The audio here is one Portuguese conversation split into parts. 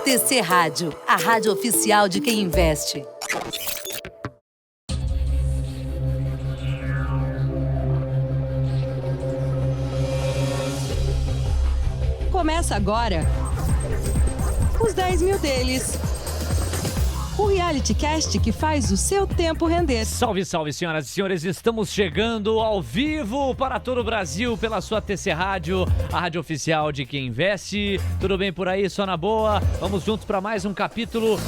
TC Rádio, a rádio oficial de quem investe. Começa agora os 10 mil deles. O reality cast que faz o seu tempo render. Salve, salve, senhoras e senhores. Estamos chegando ao vivo para todo o Brasil pela sua TC Rádio, a rádio oficial de quem investe. Tudo bem por aí? Só na boa? Vamos juntos para mais um capítulo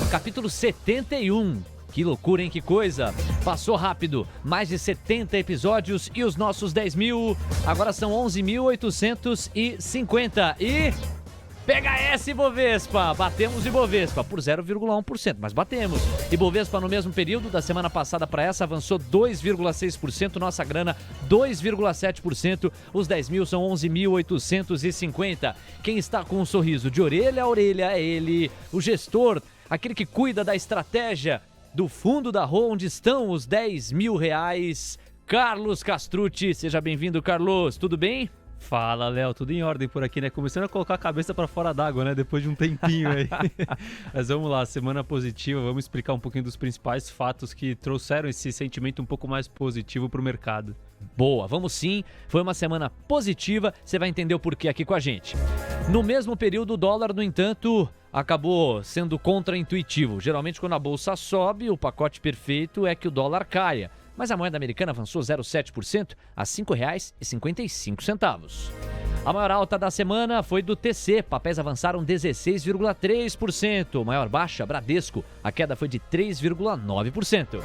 71. Que loucura, hein? Que coisa! Passou rápido, mais de 70 episódios e os nossos 10 mil agora são 11.850 e... Pega essa, Ibovespa! Batemos Ibovespa por 0,1%, mas batemos. Ibovespa no mesmo período da semana passada para essa avançou 2,6%, nossa grana 2,7%, os 10 mil são 11.850. Quem está com um sorriso de orelha a orelha é ele, o gestor, aquele que cuida da estratégia do fundo da Rô, onde estão os 10 mil reais, Carlos Castrucci. Seja bem-vindo, Carlos, tudo bem? Fala, Léo, tudo em ordem por aqui, né? Começando a colocar a cabeça pra fora d'água, né? Depois de um tempinho aí. Mas vamos lá, semana positiva, vamos explicar um pouquinho dos principais fatos que trouxeram esse sentimento um pouco mais positivo pro mercado. Boa, vamos sim. Foi uma semana positiva, você vai entender o porquê aqui com a gente. No mesmo período, o dólar, no entanto, acabou sendo contraintuitivo. Geralmente, quando a bolsa sobe, o pacote perfeito é que o dólar caia. Mas a moeda americana avançou 0,7% a R$ 5,55. A maior alta da semana foi do TC, papéis avançaram 16,3%. Maior baixa, Bradesco, a queda foi de 3,9%.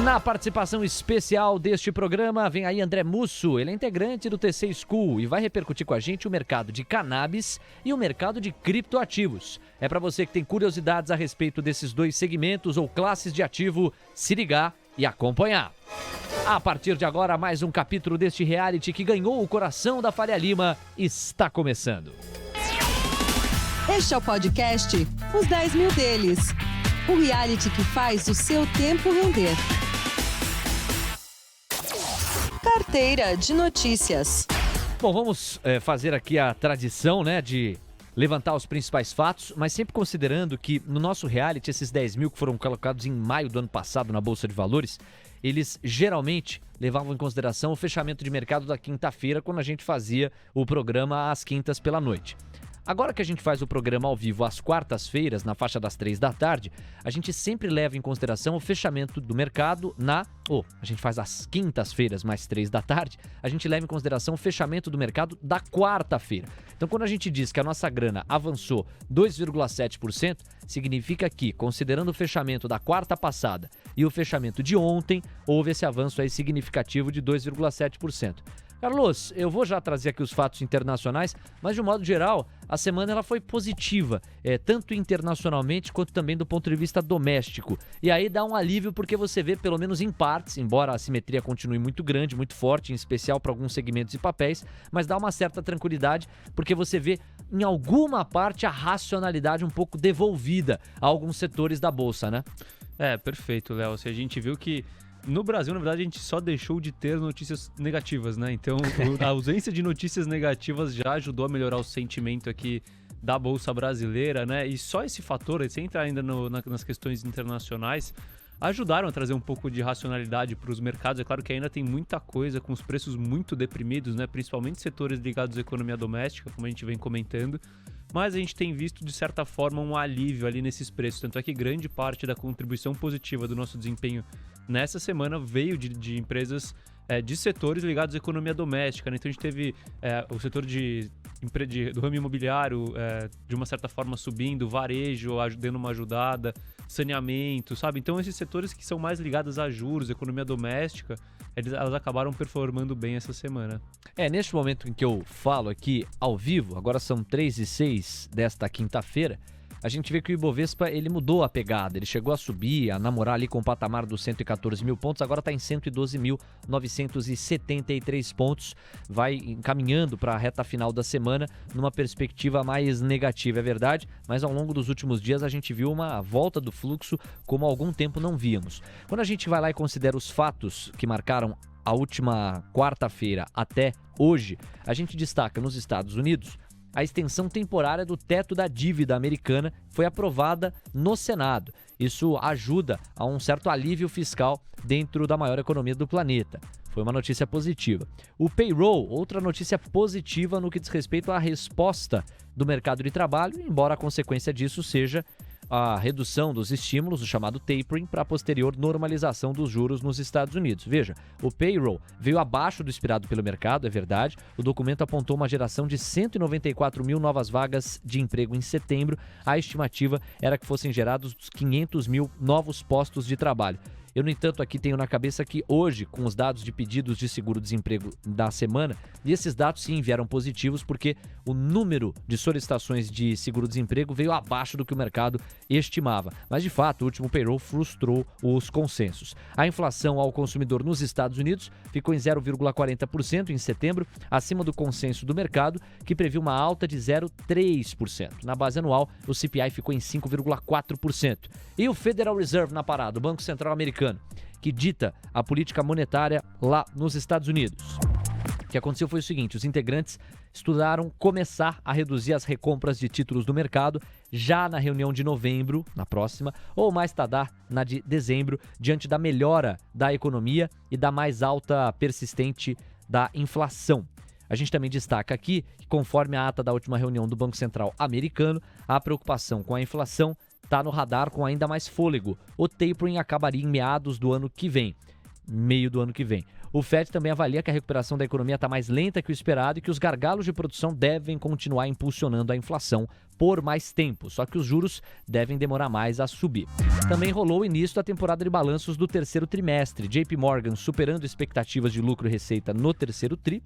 Na participação especial deste programa, vem aí André Musso, ele é integrante do TC School e vai repercutir com a gente o mercado de cannabis e o mercado de criptoativos. É para você que tem curiosidades a respeito desses dois segmentos ou classes de ativo, se ligar e acompanhar. A partir de agora, mais um capítulo deste reality que ganhou o coração da Faria Lima está começando. Este é o podcast Os 10 Mil Deles. O reality que faz o seu tempo render. Carteira de notícias. Bom, vamos fazer aqui a tradição, né, de levantar os principais fatos, mas sempre considerando que no nosso reality, esses 10 mil que foram colocados em maio do ano passado na Bolsa de Valores, eles geralmente levavam em consideração o fechamento de mercado da quinta-feira, quando a gente fazia o programa às quintas pela noite. Agora que a gente faz o programa ao vivo às quartas-feiras, na faixa das 3 da tarde, a gente sempre leva em consideração o fechamento do mercado a gente faz às quintas-feiras, mais 3 da tarde, a gente leva em consideração o fechamento do mercado da quarta-feira. Então, quando a gente diz que a nossa grana avançou 2,7%, significa que, considerando o fechamento da quarta passada e o fechamento de ontem, houve esse avanço aí significativo de 2,7%. Carlos, eu vou já trazer aqui os fatos internacionais, mas de um modo geral, a semana ela foi positiva, tanto internacionalmente quanto também do ponto de vista doméstico. E aí dá um alívio porque você vê, pelo menos em partes, embora a assimetria continue muito grande, muito forte, em especial para alguns segmentos e papéis, mas dá uma certa tranquilidade porque você vê em alguma parte a racionalidade um pouco devolvida a alguns setores da Bolsa, né? Perfeito, Léo. A gente viu que no Brasil, na verdade, a gente só deixou de ter notícias negativas, né? Então, a ausência de notícias negativas já ajudou a melhorar o sentimento aqui da Bolsa brasileira, né? E só esse fator, sem entrar ainda nas questões internacionais, ajudaram a trazer um pouco de racionalidade para os mercados. É claro que ainda tem muita coisa com os preços muito deprimidos, né? Principalmente setores ligados à economia doméstica, como a gente vem comentando. Mas a gente tem visto, de certa forma, um alívio ali nesses preços. Tanto é que grande parte da contribuição positiva do nosso desempenho nessa semana veio de empresas de setores ligados à economia doméstica, né? Então a gente teve o setor do ramo imobiliário de uma certa forma subindo, varejo dando uma ajudada, saneamento, sabe? Então esses setores que são mais ligados a juros, economia doméstica, elas acabaram performando bem essa semana. Neste momento em que eu falo aqui ao vivo, agora são 3h06 desta quinta-feira, a gente vê que o Ibovespa ele mudou a pegada, ele chegou a subir, a namorar ali com o patamar dos 114 mil pontos, agora está em 112.973 pontos, vai encaminhando para a reta final da semana numa perspectiva mais negativa, é verdade, mas ao longo dos últimos dias a gente viu uma volta do fluxo como há algum tempo não víamos. Quando a gente vai lá e considera os fatos que marcaram a última quarta-feira até hoje, a gente destaca nos Estados Unidos a extensão temporária do teto da dívida americana foi aprovada no Senado. Isso ajuda a um certo alívio fiscal dentro da maior economia do planeta. Foi uma notícia positiva. O payroll, outra notícia positiva no que diz respeito à resposta do mercado de trabalho, embora a consequência disso seja a redução dos estímulos, o chamado tapering, para a posterior normalização dos juros nos Estados Unidos. Veja, o payroll veio abaixo do esperado pelo mercado, é verdade. O documento apontou uma geração de 194 mil novas vagas de emprego em setembro. A estimativa era que fossem gerados 500 mil novos postos de trabalho. Eu, no entanto, aqui tenho na cabeça que hoje, com os dados de pedidos de seguro-desemprego da semana, e esses dados sim vieram positivos porque o número de solicitações de seguro-desemprego veio abaixo do que o mercado estimava. Mas, de fato, o último payroll frustrou os consensos. A inflação ao consumidor nos Estados Unidos ficou em 0,40% em setembro, acima do consenso do mercado, que previu uma alta de 0,3%. Na base anual, o CPI ficou em 5,4%. E o Federal Reserve na parada, o Banco Central Americano, que dita a política monetária lá nos Estados Unidos. O que aconteceu foi o seguinte: os integrantes estudaram começar a reduzir as recompras de títulos do mercado já na reunião de novembro, na próxima, ou mais tardar na de dezembro, diante da melhora da economia e da mais alta persistente da inflação. A gente também destaca aqui que, conforme a ata da última reunião do Banco Central americano, a preocupação com a inflação está no radar com ainda mais fôlego. O tapering acabaria em meados do ano que vem, meio do ano que vem. O FED também avalia que a recuperação da economia está mais lenta que o esperado e que os gargalos de produção devem continuar impulsionando a inflação por mais tempo, só que os juros devem demorar mais a subir. Também rolou o início da temporada de balanços do terceiro trimestre, JP Morgan superando expectativas de lucro e receita no terceiro tri,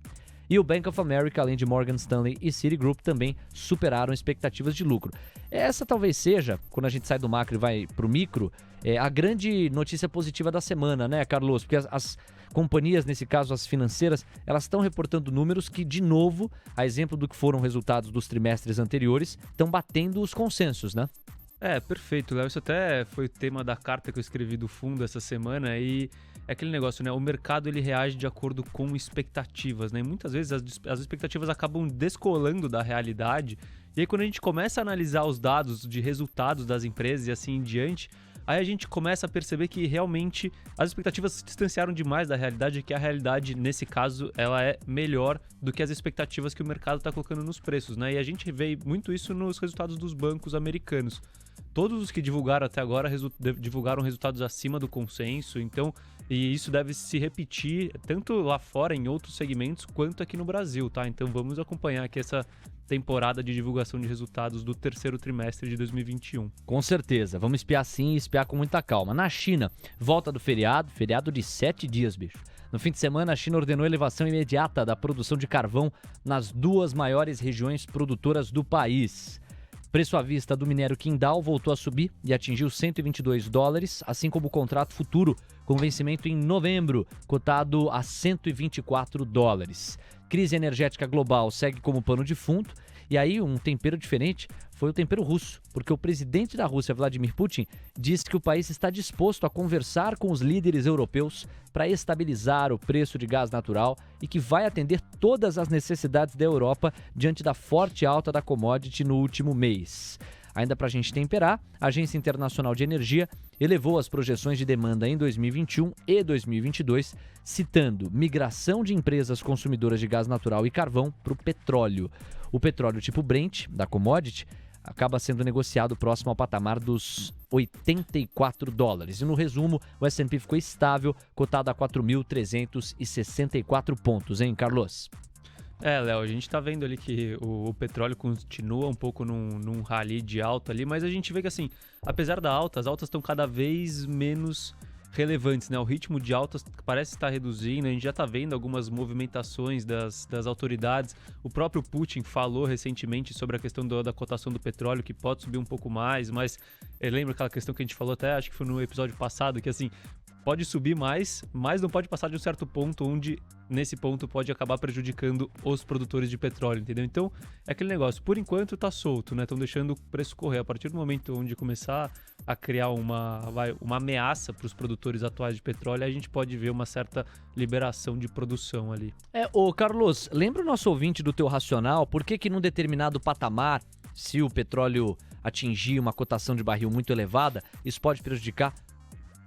e o Bank of America, além de Morgan Stanley e Citigroup, também superaram expectativas de lucro. Essa talvez seja, quando a gente sai do macro e vai para o micro, a grande notícia positiva da semana, né, Carlos? Porque as companhias, nesse caso as financeiras, elas estão reportando números que, de novo, a exemplo do que foram resultados dos trimestres anteriores, estão batendo os consensos, né? Perfeito, Léo. Isso até foi o tema da carta que eu escrevi do fundo essa semana e é aquele negócio, né? O mercado ele reage de acordo com expectativas, né? E muitas vezes as expectativas acabam descolando da realidade e aí quando a gente começa a analisar os dados de resultados das empresas e assim em diante, aí a gente começa a perceber que realmente as expectativas se distanciaram demais da realidade e que a realidade, nesse caso, ela é melhor do que as expectativas que o mercado está colocando nos preços, né? E a gente vê muito isso nos resultados dos bancos americanos. Todos os que divulgaram até agora divulgaram resultados acima do consenso, então, e isso deve se repetir tanto lá fora em outros segmentos quanto aqui no Brasil, tá? Então vamos acompanhar aqui essa temporada de divulgação de resultados do terceiro trimestre de 2021. Com certeza, vamos espiar sim e espiar com muita calma. Na China, volta do feriado de 7 dias, bicho. No fim de semana, a China ordenou a elevação imediata da produção de carvão nas duas maiores regiões produtoras do país. Preço à vista do minério Qingdao voltou a subir e atingiu $122, assim como o contrato futuro, com vencimento em novembro, cotado a $124. Crise energética global segue como pano de fundo, e aí um tempero diferente foi o tempero russo, porque o presidente da Rússia, Vladimir Putin, disse que o país está disposto a conversar com os líderes europeus para estabilizar o preço de gás natural e que vai atender todas as necessidades da Europa diante da forte alta da commodity no último mês. Ainda para a gente temperar, a Agência Internacional de Energia elevou as projeções de demanda em 2021 e 2022, citando migração de empresas consumidoras de gás natural e carvão para o petróleo. O petróleo tipo Brent, da commodity, acaba sendo negociado próximo ao patamar dos $84. E no resumo, o S&P ficou estável, cotado a 4.364 pontos, hein, Carlos? Léo, a gente tá vendo ali que o petróleo continua um pouco num rally de alta ali, mas a gente vê que assim, apesar da alta, as altas estão cada vez menos relevantes, né? O ritmo de altas parece estar reduzindo, a gente já está vendo algumas movimentações das autoridades. O próprio Putin falou recentemente sobre a questão da cotação do petróleo, que pode subir um pouco mais, mas lembra aquela questão que a gente falou até, acho que foi no episódio passado, que assim, pode subir mais, mas não pode passar de um certo ponto onde, nesse ponto, pode acabar prejudicando os produtores de petróleo, entendeu? Então, é aquele negócio, por enquanto tá solto, né? Estão deixando o preço correr. A partir do momento onde começar a criar uma ameaça para os produtores atuais de petróleo, a gente pode ver uma certa liberação de produção ali. Ô Carlos, lembra o nosso ouvinte do teu racional? Por que num determinado patamar, se o petróleo atingir uma cotação de barril muito elevada, isso pode prejudicar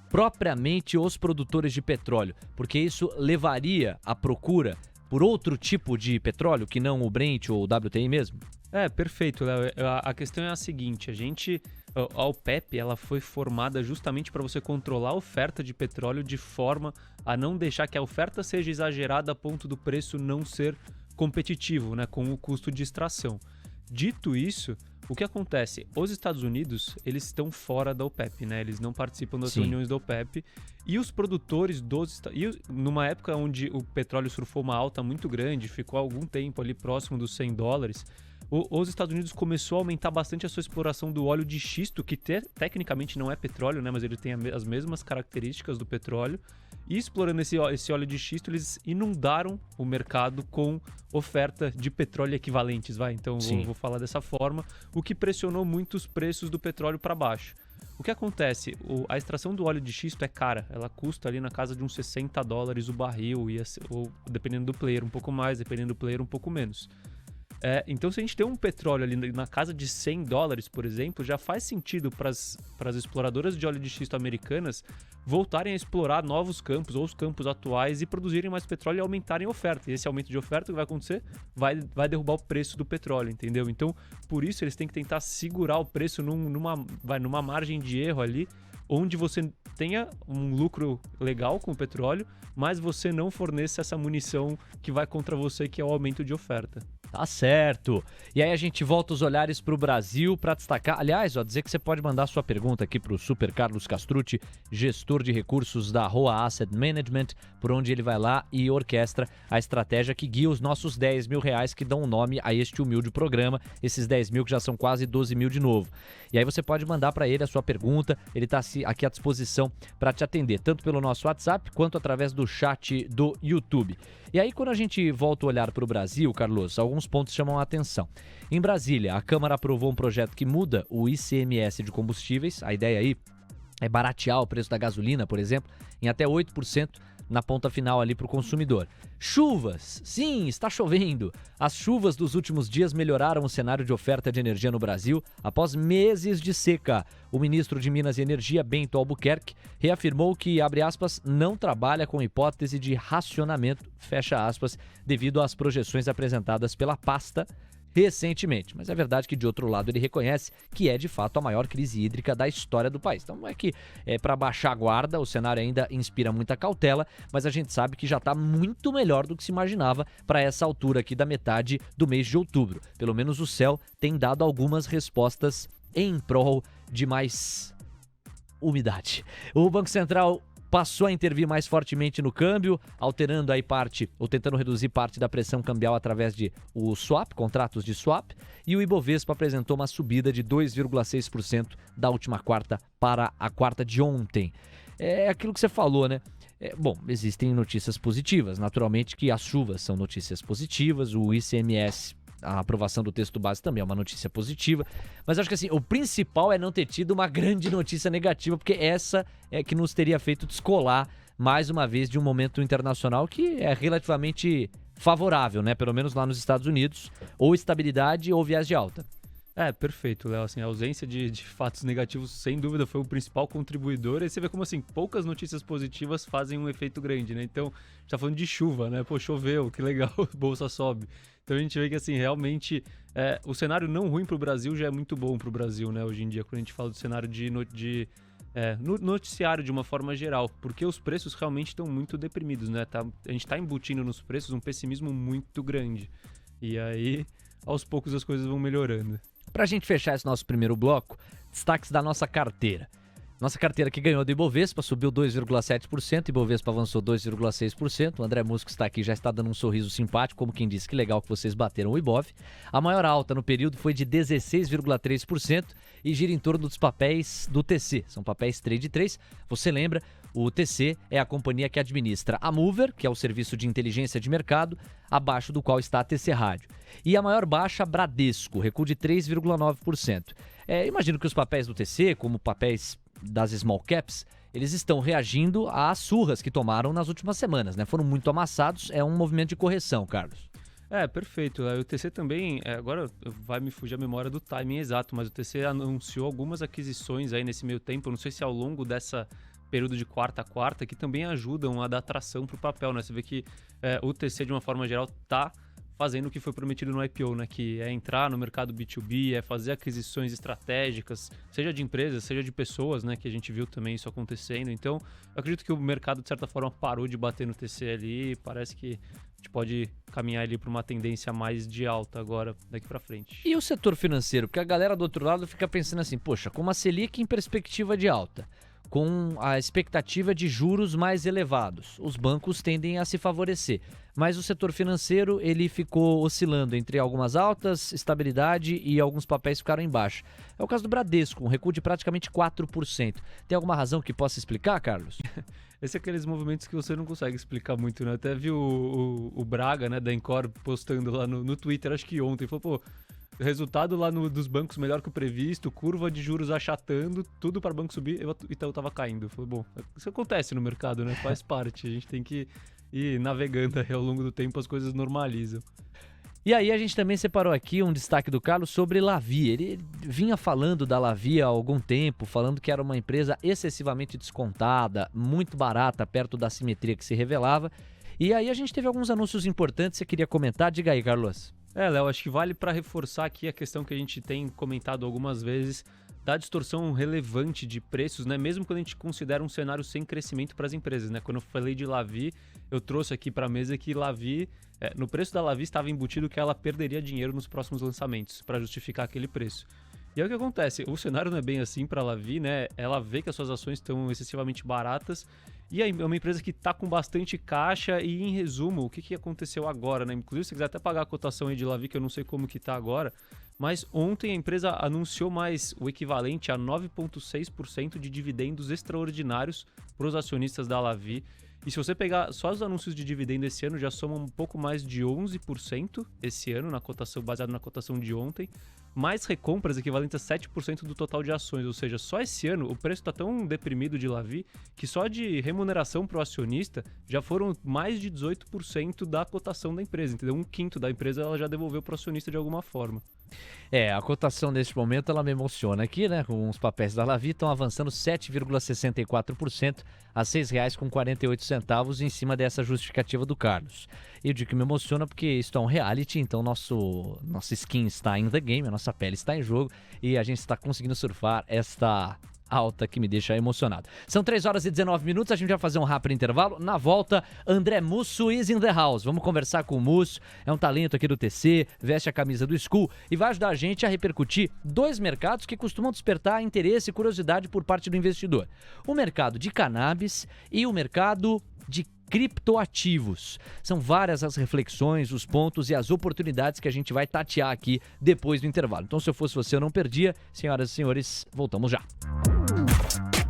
propriamente os produtores de petróleo? Porque isso levaria a procura por outro tipo de petróleo, que não o Brent ou o WTI mesmo? Perfeito, Léo. A questão é a seguinte, a OPEP, ela foi formada justamente para você controlar a oferta de petróleo de forma a não deixar que a oferta seja exagerada a ponto do preço não ser competitivo, né, com o custo de extração. Dito isso, o que acontece? Os Estados Unidos, eles estão fora da OPEP, né? Eles não participam das reuniões da OPEP. E os produtores numa época onde o petróleo surfou uma alta muito grande, ficou algum tempo ali próximo dos $100, os Estados Unidos começou a aumentar bastante a sua exploração do óleo de xisto, que tecnicamente não é petróleo, né? Mas ele tem as mesmas características do petróleo. E explorando esse óleo de xisto, eles inundaram o mercado com oferta de petróleo equivalentes, Então, vou falar dessa forma, o que pressionou muito os preços do petróleo para baixo. O que acontece? A extração do óleo de xisto é cara, ela custa ali na casa de uns $60 o barril, ou dependendo do player um pouco mais, dependendo do player um pouco menos. Então, se a gente tem um petróleo ali na casa de $100, por exemplo, já faz sentido para as exploradoras de óleo de xisto americanas voltarem a explorar novos campos ou os campos atuais e produzirem mais petróleo e aumentarem a oferta. E esse aumento de oferta, o que vai acontecer? Vai derrubar o preço do petróleo, entendeu? Então, por isso, eles têm que tentar segurar o preço numa margem de erro ali, onde você tenha um lucro legal com o petróleo, mas você não forneça essa munição que vai contra você, que é o aumento de oferta. Tá certo. E aí a gente volta os olhares para o Brasil para destacar. Aliás, dizer que você pode mandar sua pergunta aqui para o Super Carlos Castrucci, gestor de recursos da Roa Asset Management, por onde ele vai lá e orquestra a estratégia que guia os nossos R$10 mil que dão nome a este humilde programa, esses 10 mil que já são quase 12 mil de novo. E aí você pode mandar para ele a sua pergunta, ele está aqui à disposição para te atender, tanto pelo nosso WhatsApp quanto através do chat do YouTube. E aí, quando a gente volta o olhar para o Brasil, Carlos, alguns pontos chamam a atenção. Em Brasília, a Câmara aprovou um projeto que muda o ICMS de combustíveis. A ideia aí é baratear o preço da gasolina, por exemplo, em até 8% na ponta final ali para o consumidor. Chuvas! Sim, está chovendo! As chuvas dos últimos dias melhoraram o cenário de oferta de energia no Brasil após meses de seca. O ministro de Minas e Energia, Bento Albuquerque, reafirmou que, abre aspas, não trabalha com hipótese de racionamento, fecha aspas, devido às projeções apresentadas pela pasta recentemente. Mas é verdade que, de outro lado, ele reconhece que é, de fato, a maior crise hídrica da história do país. Então, não é que é para baixar a guarda, o cenário ainda inspira muita cautela, mas a gente sabe que já está muito melhor do que se imaginava para essa altura aqui da metade do mês de outubro. Pelo menos o céu tem dado algumas respostas em prol de mais umidade. O Banco Central passou a intervir mais fortemente no câmbio, alterando aí parte, ou tentando reduzir parte da pressão cambial através de o swap, contratos de swap, e o Ibovespa apresentou uma subida de 2,6% da última quarta para a quarta de ontem. É aquilo que você falou, né? Bom, existem notícias positivas, naturalmente que as chuvas são notícias positivas, o ICMS, a aprovação do texto base também é uma notícia positiva, mas acho que assim, o principal é não ter tido uma grande notícia negativa, porque essa é que nos teria feito descolar mais uma vez de um momento internacional que é relativamente favorável, né? Pelo menos lá nos Estados Unidos, ou estabilidade ou viés de alta. Perfeito, Léo. Assim, a ausência de fatos negativos, sem dúvida, foi o principal contribuidor. E você vê como, assim, poucas notícias positivas fazem um efeito grande, né? Então, a gente tá falando de chuva, né? Pô, choveu, que legal, bolsa sobe. Então, a gente vê que, assim, realmente, o cenário não ruim pro Brasil já é muito bom pro Brasil, né? Hoje em dia, quando a gente fala do cenário no noticiário de uma forma geral, porque os preços realmente estão muito deprimidos, né? A gente tá embutindo nos preços um pessimismo muito grande. E aí, aos poucos, as coisas vão melhorando. Para a gente fechar esse nosso primeiro bloco, destaques da nossa carteira. Nossa carteira que ganhou do Ibovespa, subiu 2,7%, Ibovespa avançou 2,6%. O André Musco está aqui, já está dando um sorriso simpático, como quem disse que legal que vocês bateram o Ibov. A maior alta no período foi de 16,3% e gira em torno dos papéis do TC. São papéis Trade 3. Você lembra, o TC é a companhia que administra a Mover, que é o serviço de inteligência de mercado, abaixo do qual está a TC Rádio. E a maior baixa, Bradesco, recuo de 3,9%. Imagino que os papéis do TC, como papéis das small caps, eles estão reagindo às surras que tomaram nas últimas semanas, né? Foram muito amassados, é um movimento de correção, Carlos. Perfeito. O TC também, agora vai me fugir a memória do timing exato, mas o TC anunciou algumas aquisições aí nesse meio tempo, eu não sei se ao longo dessa período de quarta a quarta, que também ajudam a dar tração para o papel, né? Você vê que o TC, de uma forma geral, está fazendo o que foi prometido no IPO, né? Que é entrar no mercado B2B, é fazer aquisições estratégicas, seja de empresas, seja de pessoas, né? Que a gente viu também isso acontecendo. Então, eu acredito que o mercado, de certa forma, parou de bater no TC ali. Parece que a gente pode caminhar ali para uma tendência mais de alta agora, daqui para frente. E o setor financeiro? Porque a galera do outro lado fica pensando assim, poxa, com uma Selic em perspectiva de alta, com a expectativa de juros mais elevados, os bancos tendem a se favorecer. Mas o setor financeiro, ele ficou oscilando entre algumas altas, estabilidade e alguns papéis ficaram em baixa. É o caso do Bradesco, um recuo de praticamente 4%. Tem alguma razão que possa explicar, Carlos? Esse é aqueles movimentos que você não consegue explicar muito, né? Até vi o Braga, né, da Encore, postando lá no Twitter, acho que ontem, falou, resultado lá dos bancos melhor que o previsto, curva de juros achatando, tudo para o banco subir, o Itaú estava caindo. Falei, bom, isso acontece no mercado, né? Faz parte, a gente tem que ir navegando aí ao longo do tempo, as coisas normalizam. E aí a gente também separou aqui um destaque do Carlos sobre Lavie. Ele vinha falando da Lavie há algum tempo, falando que era uma empresa excessivamente descontada, muito barata, perto da simetria que se revelava. E aí a gente teve alguns anúncios importantes, você queria comentar? Diga aí, Carlos. Léo, acho que vale para reforçar aqui a questão que a gente tem comentado algumas vezes da distorção relevante de preços, né? Mesmo quando a gente considera um cenário sem crescimento para as empresas, né? Quando eu falei de Lavie, eu trouxe aqui para a mesa que Lavie, no preço da Lavie estava embutido que ela perderia dinheiro nos próximos lançamentos para justificar aquele preço. E aí o que acontece? O cenário não é bem assim para a Lavie, né? Ela vê que as suas ações estão excessivamente baratas e é uma empresa que está com bastante caixa e, em resumo, o que aconteceu agora, né? Inclusive, se você quiser até pagar a cotação aí de Lavie, que eu não sei como que está agora, mas ontem a empresa anunciou mais o equivalente a 9,6% de dividendos extraordinários para os acionistas da Lavie. E se você pegar só os anúncios de dividendo esse ano, já somam um pouco mais de 11% esse ano, na cotação, baseado na cotação de ontem, mais recompras equivalentes a 7% do total de ações. Ou seja, só esse ano o preço está tão deprimido de Lavie que só de remuneração para o acionista já foram mais de 18% da cotação da empresa, entendeu? 1/5 da empresa ela já devolveu para o acionista de alguma forma. A cotação neste momento ela me emociona aqui, né? Com os papéis da Lavie estão avançando 7,64% a R$ 6,48 em cima dessa justificativa do Carlos. Eu digo que me emociona porque isso é um reality, então nossa skin está in the game, a nossa pele está em jogo e a gente está conseguindo surfar esta alta que me deixa emocionado. São 3h19, a gente vai fazer um rápido intervalo. Na volta, André Musso is in the house. Vamos conversar com o Musso, é um talento aqui do TC, veste a camisa do School e vai ajudar a gente a repercutir dois mercados que costumam despertar interesse e curiosidade por parte do investidor. O mercado de cannabis e o mercado de criptoativos. São várias as reflexões, os pontos e as oportunidades que a gente vai tatear aqui depois do intervalo. Então, se eu fosse você, eu não perdia. Senhoras e senhores, voltamos já.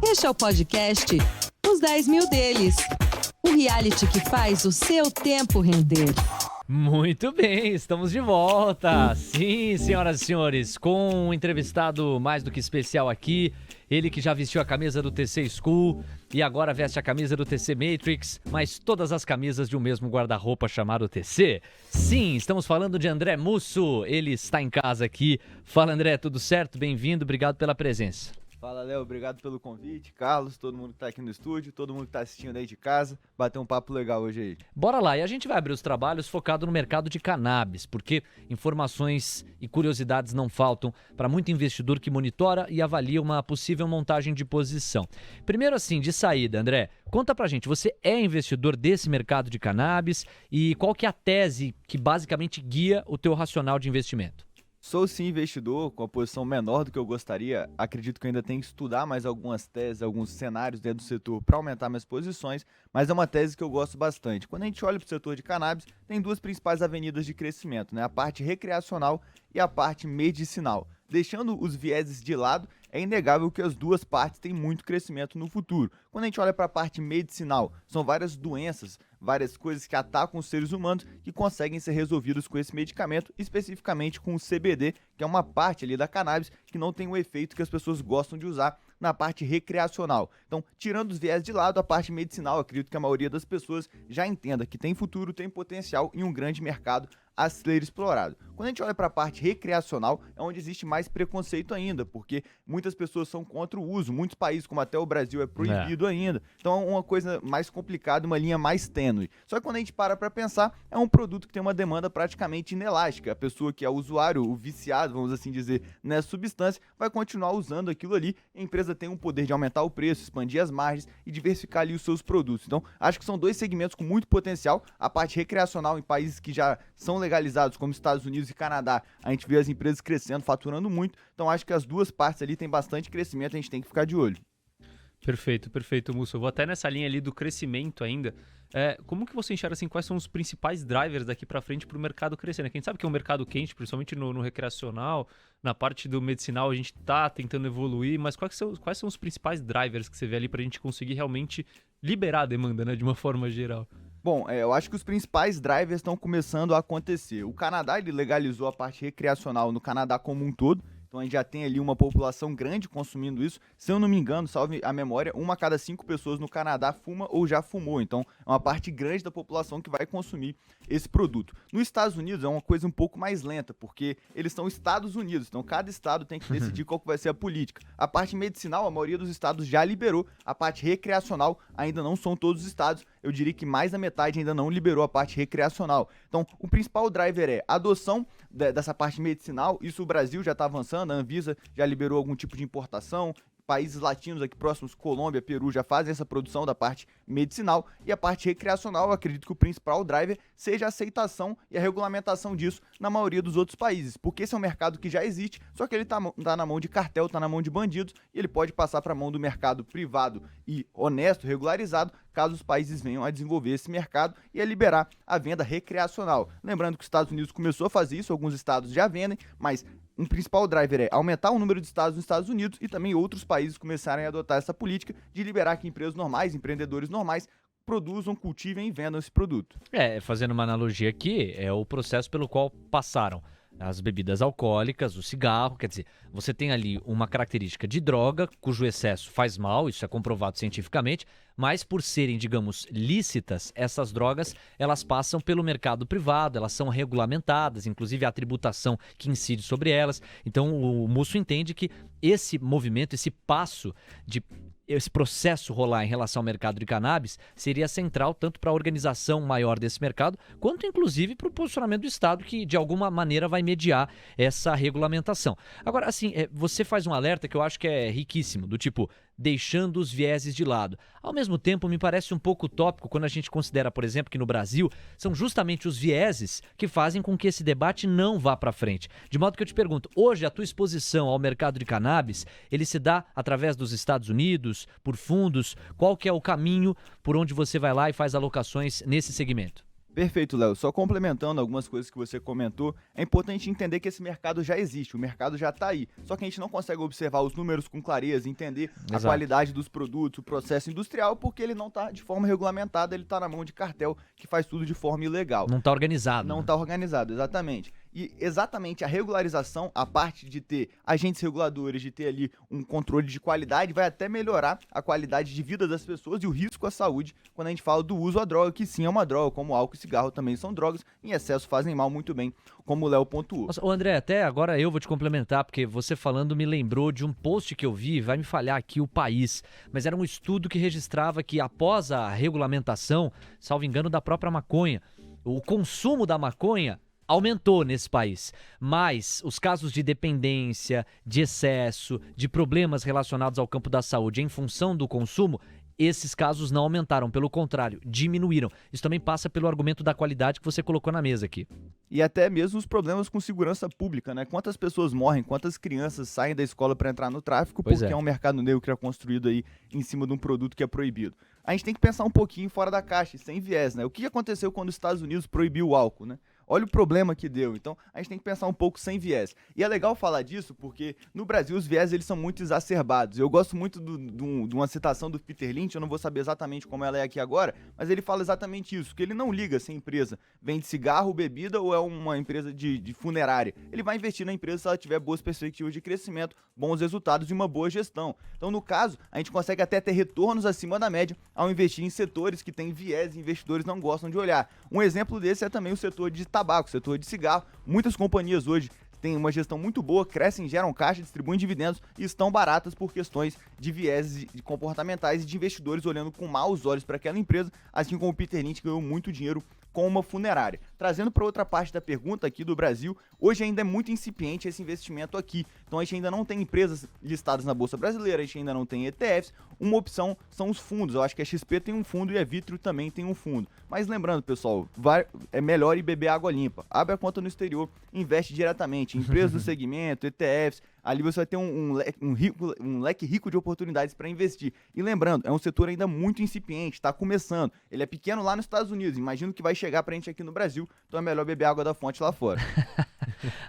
Este é o podcast Os 10 Mil Deles, o reality que faz o seu tempo render. Muito bem, estamos de volta. Sim, senhoras e senhores, com um entrevistado mais do que especial aqui. Ele que já vestiu a camisa do TC School e agora veste a camisa do TC Matrix, mas todas as camisas de um mesmo guarda-roupa chamado TC. Sim, estamos falando de André Musso, ele está em casa aqui. Fala, André, tudo certo? Bem-vindo, obrigado pela presença. Fala, Léo, obrigado pelo convite, Carlos, todo mundo que tá aqui no estúdio, todo mundo que tá assistindo aí de casa, bater um papo legal hoje aí. Bora lá, e a gente vai abrir os trabalhos focado no mercado de cannabis, porque informações e curiosidades não faltam para muito investidor que monitora e avalia uma possível montagem de posição. Primeiro assim, de saída, André, conta pra gente, você é investidor desse mercado de cannabis e qual que é a tese que basicamente guia o teu racional de investimento? Sou sim investidor, com a posição menor do que eu gostaria. Acredito que eu ainda tenho que estudar mais algumas teses, alguns cenários dentro do setor para aumentar minhas posições, mas é uma tese que eu gosto bastante. Quando a gente olha para o setor de cannabis, tem duas principais avenidas de crescimento, né? A parte recreacional e a parte medicinal. Deixando os vieses de lado, é inegável que as duas partes têm muito crescimento no futuro. Quando a gente olha para a parte medicinal, são várias doenças, várias coisas que atacam os seres humanos que conseguem ser resolvidas com esse medicamento, especificamente com o CBD, que é uma parte ali da cannabis que não tem o efeito que as pessoas gostam de usar na parte recreacional. Então, tirando os viés de lado, a parte medicinal, acredito que a maioria das pessoas já entenda que tem futuro, tem potencial e um grande mercado a ser explorado. Quando a gente olha para a parte recreacional, é onde existe mais preconceito ainda, porque muitas pessoas são contra o uso, muitos países, como até o Brasil, é proibido ainda. Então é uma coisa mais complicada, uma linha mais tênue. Só que quando a gente para pensar, é um produto que tem uma demanda praticamente inelástica. A pessoa que é usuário, o viciado, vamos assim dizer, nessa substância, vai continuar usando aquilo ali. A empresa tem um poder de aumentar o preço, expandir as margens e diversificar ali os seus produtos. Então, acho que são dois segmentos com muito potencial. A parte recreacional em países que já são legalizados, como Estados Unidos e Canadá, a gente vê as empresas crescendo, faturando muito. Então, acho que as duas partes ali têm bastante crescimento, a gente tem que ficar de olho. Perfeito, Musso. Eu vou até nessa linha ali do crescimento ainda. Como que você enxerga assim, quais são os principais drivers daqui para frente para o mercado crescer? Né? Quem sabe que é um mercado quente, principalmente no recreacional, na parte do medicinal a gente está tentando evoluir, mas quais são os principais drivers que você vê ali para a gente conseguir realmente liberar a demanda, né, de uma forma geral? Bom, eu acho que os principais drivers estão começando a acontecer. O Canadá, ele legalizou a parte recreacional no Canadá como um todo. Então a gente já tem ali uma população grande consumindo isso. Se eu não me engano, salve a memória, 1 a cada 5 pessoas no Canadá fuma ou já fumou. Então é uma parte grande da população que vai consumir esse produto. Nos Estados Unidos é uma coisa um pouco mais lenta, porque eles são Estados Unidos. Então cada estado tem que decidir qual que vai ser a política. A parte medicinal, a maioria dos estados já liberou. A parte recreacional ainda não são todos os estados. Eu diria que mais da metade ainda não liberou a parte recreacional. Então o principal driver é a adoção dessa parte medicinal. Isso o Brasil já está avançando. A Anvisa já liberou algum tipo de importação. Países latinos aqui próximos, Colômbia, Peru, já fazem essa produção da parte medicinal. E a parte recreacional, eu acredito que o principal driver seja a aceitação e a regulamentação disso na maioria dos outros países. Porque esse é um mercado que já existe, só que ele tá na mão de cartel, tá na mão de bandidos, e ele pode passar para a mão do mercado privado e honesto, regularizado, caso os países venham a desenvolver esse mercado e a liberar a venda recreacional. Lembrando que os Estados Unidos começou a fazer isso, alguns estados já vendem, mas um principal driver é aumentar o número de estados nos Estados Unidos e também outros países começarem a adotar essa política de liberar que empresas normais, empreendedores normais, produzam, cultivem e vendam esse produto. Fazendo uma analogia aqui, é o processo pelo qual passaram as bebidas alcoólicas, o cigarro, quer dizer, você tem ali uma característica de droga cujo excesso faz mal, isso é comprovado cientificamente, mas por serem, digamos, lícitas, essas drogas, elas passam pelo mercado privado, elas são regulamentadas, inclusive a tributação que incide sobre elas. Então o Musso entende que esse movimento, esse passo de esse processo rolar em relação ao mercado de cannabis seria central tanto para a organização maior desse mercado, quanto inclusive para o posicionamento do Estado, que de alguma maneira vai mediar essa regulamentação. Agora, assim, você faz um alerta que eu acho que é riquíssimo, do tipo, deixando os vieses de lado. Ao mesmo tempo, me parece um pouco utópico quando a gente considera, por exemplo, que no Brasil são justamente os vieses que fazem com que esse debate não vá para frente. De modo que eu te pergunto, hoje a tua exposição ao mercado de cannabis, ele se dá através dos Estados Unidos, por fundos? Qual que é o caminho por onde você vai lá e faz alocações nesse segmento? Perfeito, Léo. Só complementando algumas coisas que você comentou, é importante entender que esse mercado já existe, o mercado já está aí. Só que a gente não consegue observar os números com clareza, entender a qualidade dos produtos, o processo industrial, porque ele não está de forma regulamentada, ele está na mão de cartel que faz tudo de forma ilegal. Não está organizado. Não está organizado, exatamente. E exatamente a regularização, a parte de ter agentes reguladores, de ter ali um controle de qualidade, vai até melhorar a qualidade de vida das pessoas e o risco à saúde quando a gente fala do uso à droga, que sim é uma droga, como álcool e cigarro também são drogas, em excesso fazem mal muito bem, como o Léo pontuou. Ô André, até agora eu vou te complementar, porque você falando me lembrou de um post que eu vi, vai me falhar aqui o país, mas era um estudo que registrava que após a regulamentação, salvo engano, da própria maconha, o consumo da maconha aumentou nesse país, mas os casos de dependência, de excesso, de problemas relacionados ao campo da saúde em função do consumo, esses casos não aumentaram, pelo contrário, diminuíram. Isso também passa pelo argumento da qualidade que você colocou na mesa aqui. E até mesmo os problemas com segurança pública, né? Quantas pessoas morrem, quantas crianças saem da escola para entrar no tráfico Pois porque é. é um mercado negro que é construído aí em cima de um produto que é proibido. A gente tem que pensar um pouquinho fora da caixa, e sem viés, né? O que aconteceu quando os Estados Unidos proibiu o álcool, né? Olha o problema que deu. Então, a gente tem que pensar um pouco sem viés. E é legal falar disso porque no Brasil os viés eles são muito exacerbados. Eu gosto muito de uma citação do Peter Lynch, eu não vou saber exatamente como ela é aqui agora, mas ele fala exatamente isso, que ele não liga se a empresa vende cigarro, bebida ou é uma empresa de funerária. Ele vai investir na empresa se ela tiver boas perspectivas de crescimento, bons resultados e uma boa gestão. Então, no caso, a gente consegue até ter retornos acima da média ao investir em setores que têm viés e investidores não gostam de olhar. Um exemplo desse é também o setor de tabaco, setor de cigarro. Muitas companhias hoje têm uma gestão muito boa, crescem, geram caixa, distribuem dividendos e estão baratas por questões de viés comportamentais e de investidores olhando com maus olhos para aquela empresa, assim como o Peter Lynch ganhou muito dinheiro com uma funerária. Trazendo para outra parte da pergunta aqui do Brasil, hoje ainda é muito incipiente esse investimento aqui. Então a gente ainda não tem empresas listadas na Bolsa Brasileira, a gente ainda não tem ETFs. Uma opção são os fundos. Eu acho que a XP tem um fundo e a Vitro também tem um fundo. Mas lembrando, pessoal, é melhor ir beber água limpa. Abre a conta no exterior, investe diretamente em empresas do segmento, ETFs. Ali você vai ter um leque rico de oportunidades para investir. E lembrando, é um setor ainda muito incipiente, está começando. Ele é pequeno lá nos Estados Unidos, imagino que vai chegar para a gente aqui no Brasil, então é melhor beber água da fonte lá fora.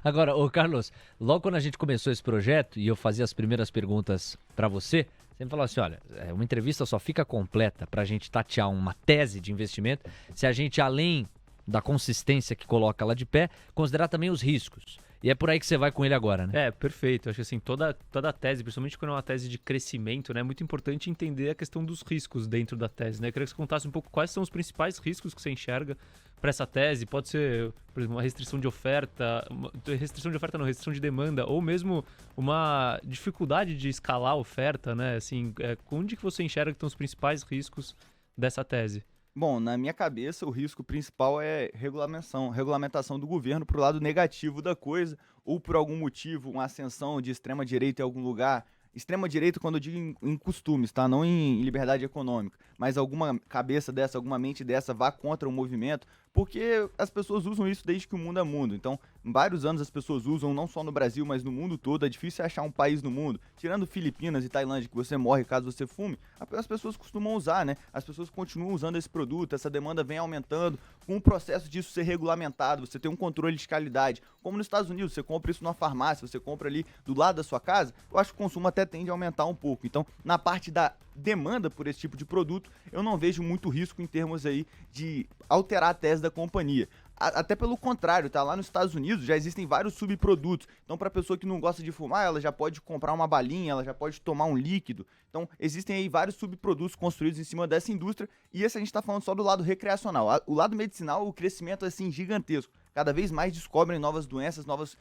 Agora, ô Carlos, logo quando a gente começou esse projeto e eu fazia as primeiras perguntas para você me falou assim, olha, uma entrevista só fica completa para a gente tatear uma tese de investimento se a gente, além da consistência que coloca lá de pé, considerar também os riscos. E é por aí que você vai com ele agora, né? É, perfeito. Acho que assim, toda a tese, principalmente quando é uma tese de crescimento, né, é muito importante entender a questão dos riscos dentro da tese, né? Eu queria que você contasse um pouco quais são os principais riscos que você enxerga para essa tese. Pode ser, por exemplo, uma restrição de oferta, restrição de demanda, ou mesmo uma dificuldade de escalar a oferta, né? Assim, onde que você enxerga que estão os principais riscos dessa tese? Bom, na minha cabeça, o risco principal é regulamentação do governo para o lado negativo da coisa, ou por algum motivo, uma ascensão de extrema-direita em algum lugar. Extrema-direita quando eu digo em costumes, tá? Não em liberdade econômica. Mas alguma cabeça dessa, alguma mente dessa vá contra o movimento, porque as pessoas usam isso desde que o mundo é mundo. Então, vários anos as pessoas usam, não só no Brasil, mas no mundo todo. É difícil achar um país no mundo, tirando Filipinas e Tailândia, que você morre caso você fume, as pessoas costumam usar, né? As pessoas continuam usando esse produto, essa demanda vem aumentando. Com o processo disso ser regulamentado, você tem um controle de qualidade. Como nos Estados Unidos, você compra isso numa farmácia, você compra ali do lado da sua casa, eu acho que o consumo até tende a aumentar um pouco. Então, na parte da demanda por esse tipo de produto, eu não vejo muito risco em termos aí de alterar a tese da companhia. Até pelo contrário, tá? Lá nos Estados Unidos já existem vários subprodutos. Então, para pessoa que não gosta de fumar, ela já pode comprar uma balinha, ela já pode tomar um líquido. Então, existem aí vários subprodutos construídos em cima dessa indústria. E esse a gente está falando só do lado recreacional. O lado medicinal, o crescimento é assim gigantesco. Cada vez mais descobrem novas doenças, novas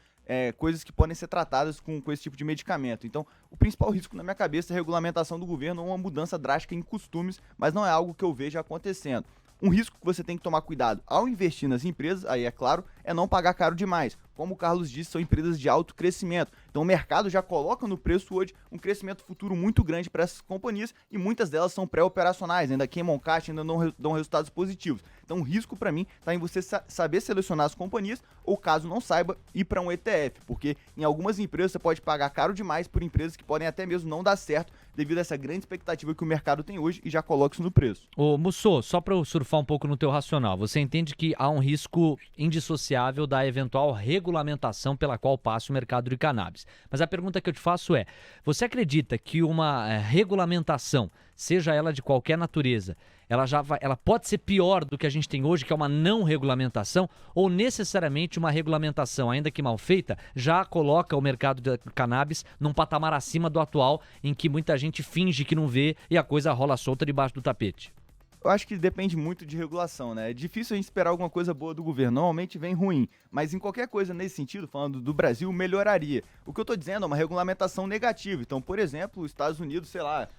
coisas que podem ser tratadas com esse tipo de medicamento. Então, o principal risco na minha cabeça é a regulamentação do governo ou uma mudança drástica em costumes, mas não é algo que eu veja acontecendo. Um risco que você tem que tomar cuidado ao investir nas empresas, aí é claro, é não pagar caro demais. Como o Carlos disse, são empresas de alto crescimento. Então o mercado já coloca no preço hoje um crescimento futuro muito grande para essas companhias e muitas delas são pré-operacionais, ainda queimam caixa, ainda não dão resultados positivos. Então o risco para mim está em você saber selecionar as companhias ou, caso não saiba, ir para um ETF, porque em algumas empresas você pode pagar caro demais por empresas que podem até mesmo não dar certo devido a essa grande expectativa que o mercado tem hoje e já coloca isso no preço. Ô Musso, só para eu surfar um pouco no teu racional, você entende que há um risco indissociável da eventual regulamentação pela qual passa o mercado de cannabis. Mas a pergunta que eu te faço é, você acredita que uma regulamentação, seja ela de qualquer natureza, ela pode ser pior do que a gente tem hoje, que é uma não regulamentação, ou necessariamente uma regulamentação, ainda que mal feita, já coloca o mercado de cannabis num patamar acima do atual, em que muita gente finge que não vê e a coisa rola solta debaixo do tapete? Eu acho que depende muito de regulação, né? É difícil a gente esperar alguma coisa boa do governo, normalmente vem ruim, mas em qualquer coisa nesse sentido, falando do Brasil, melhoraria. O que eu tô dizendo é uma regulamentação negativa. Então, por exemplo, os Estados Unidos, sei lá,